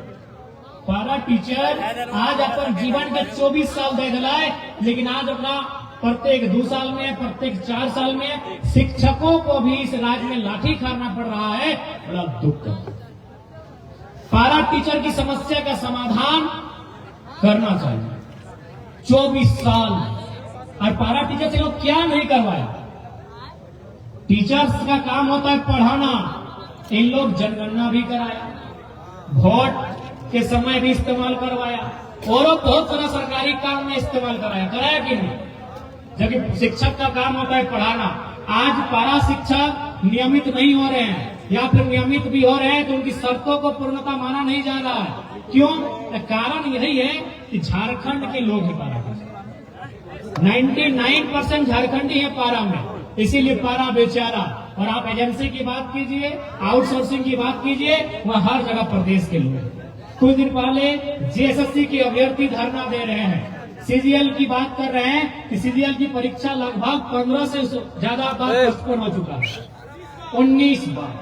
पारा टीचर आज अपन जीवन के 24 साल दे दिला है, लेकिन आज अपना प्रत्येक 2 साल में, प्रत्येक 4 साल में शिक्षकों को भी इस राज्य में लाठी खाना पड़ रहा है। बड़ा दुख है। पारा टीचर की समस्या का समाधान करना चाहिए। 24 साल और पारा टीचर से लोग क्या नहीं करवाया। टीचर्स का काम होता है पढ़ाना, इन लोग जनगणना भी कराया, वोट के समय भी इस्तेमाल करवाया, और बहुत सारा सरकारी काम में इस्तेमाल कराया कि नहीं। जबकि शिक्षक का काम होता है पढ़ाना। आज पारा शिक्षक नियमित नहीं हो रहे हैं, या फिर नियमित भी हो रहे हैं तो उनकी शर्तों को पूर्णता माना नहीं जा रहा है। क्यों? कारण यही है कि झारखंड के लोग ही पारा, 99% झारखंडी है पारा में, इसीलिए पारा बेचारा। और आप एजेंसी की बात कीजिए, आउटसोर्सिंग की बात कीजिए, वह हर जगह प्रदेश के लोग। कुछ दिन पहले जेएसएससी के अभ्यर्थी धरना दे रहे हैं, सीजीएल की बात कर रहे हैं कि सीजीएल की परीक्षा लगभग 15 से ज्यादा बार पोस्टपोन हो चुका है। 19 बार।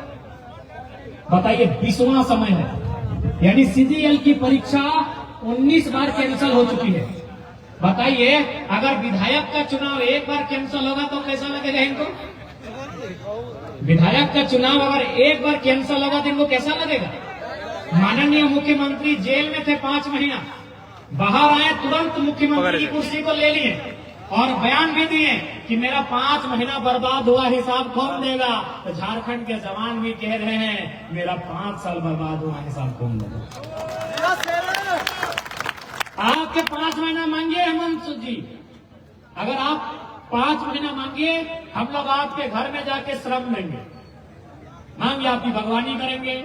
बताइए 20वां समय है, यानी सीजीएल की परीक्षा 19 बार कैंसिल हो चुकी है। बताइए अगर विधायक का चुनाव एक बार कैंसिल होगा तो कैसा लगेगा इनको? विधायक का चुनाव अगर एक बार कैंसिल होगा तो इनको कैसा लगेगा? माननीय मुख्यमंत्री जेल में थे 5 महीना, बाहर आए तुरंत मुख्यमंत्री की कुर्सी को ले लिए और बयान भी दिए कि मेरा 5 महीना बर्बाद हुआ हिसाब कौन देगा। तो झारखंड के जवान भी कह रहे हैं मेरा 5 साल बर्बाद हुआ हिसाब कौन देगा। आपके 5 महीना मांगिए हेमंत जी, अगर आप 5 महीना मांगिए हम लोग आपके घर में जाके श्रम देंगे, मांगिए आपकी भगवानी करेंगे,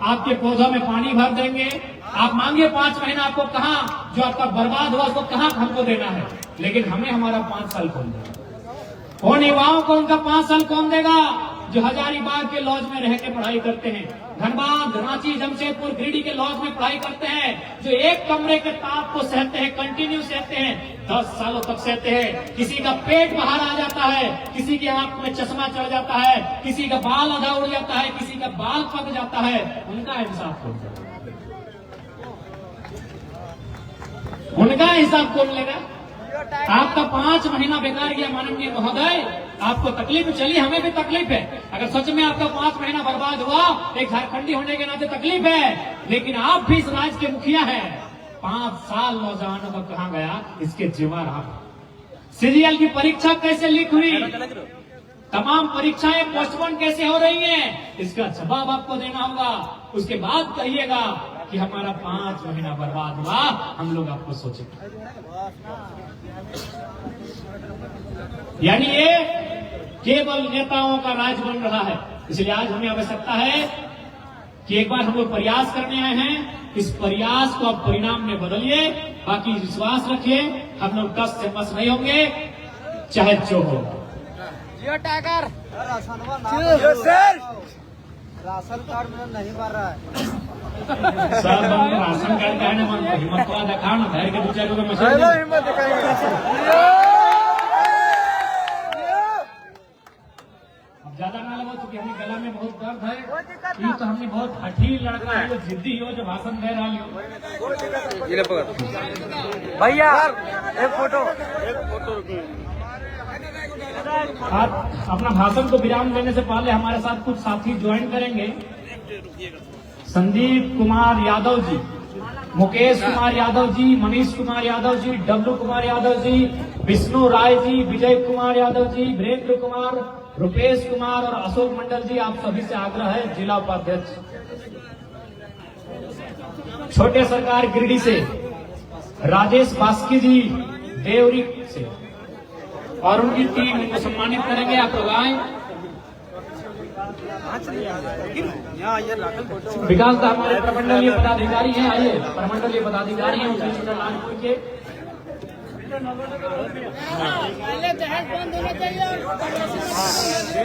आपके पौधों में पानी भर देंगे। आप मांगिए 5 महीना आपको कहाँ जो आपका बर्बाद हुआ उसको कहाँ हमको देना है, लेकिन हमें हमारा 5 साल कौन देगा? उन युवाओं को उनका 5 साल कौन देगा जो हजारीबाग के लॉज में रह के पढ़ाई करते हैं, धनबाद, रांची, जमशेदपुर, गिरिडीह के लॉज में पढ़ाई करते हैं, जो एक कमरे के ताप को सहते हैं, कंटिन्यू सहते हैं, 10 सालों तक सहते हैं। किसी का पेट बाहर आ जाता है, किसी की आंख में चश्मा चढ़ जाता है, किसी का बाल आधा उड़ जाता है, किसी का बाल पक जाता है, उनका इंसाफ कौन लेगा? उनका हिसाब कौन लेगा? आपका 5 महीना बेकार गया माननीय महोदय, आपको तकलीफ चली, हमें भी तकलीफ है। अगर सच में आपका 5 महीना बर्बाद हुआ, एक झारखंडी होने के नाते तकलीफ है, लेकिन आप भी इस राज्य के मुखिया हैं। 5 साल नौजवानों का कहां गया, इसके जिम्मेदार आप। सीजीएल की परीक्षा कैसे लीक हुई, तमाम परीक्षाएं पोस्टपोन कैसे हो रही हैं, इसका जवाब आपको देना होगा। उसके बाद कहिएगा कि हमारा 5 महीना बर्बाद हुआ, हम लोग आपको सोचेंगे। यानी ये केवल नेताओं का राज बन रहा है। इसलिए आज हमें आवश्यकता है कि एक बार हम लोग प्रयास करने आए हैं, इस प्रयास को आप परिणाम में बदलिए। बाकी विश्वास रखिए हम लोग कष्ट से मस नहीं होंगे, चाहे जो हो। टाइगर राशन कार्ड में नहीं भर रहा है सर, राशन कार्ड का है ना, हिम्मत थोड़ा दिखाओ ना, धैर्य के 2-4 रुपए मशीन हिम्मत दिखाएंगे। ज्यादा ना लगा चूंकि हमें गला में बहुत दर्द है, ये तो हमने बहुत हठी लड़का है, जो जिद्दी हो, जो भाषण दे रहा हो। भैया एक फोटो आप अपना भाषण को विराम देने से पहले हमारे साथ कुछ साथी ज्वाइन करेंगे। संदीप कुमार यादव जी, मुकेश कुमार यादव जी, मनीष कुमार यादव जी, डब्लू कुमार यादव जी, विष्णु राय जी, विजय कुमार यादव जी, वीरेंद्र कुमार, रुपेश कुमार और अशोक मंडल जी, आप सभी से आग्रह है, जिला उपाध्यक्ष छोटे सरकार गिरिडीह से, राजेश बास्की जी देवरी से और उनकी टीम इनको सम्मानित करेंगे। आप लोग आए। विकास दा हमारे प्रमंडलीय पदाधिकारी हैं, आइए प्रमंडलीय पदाधिकारी हैं, उनसे छोटा लालपुर के पहले जहाज बंद होना चाहिए।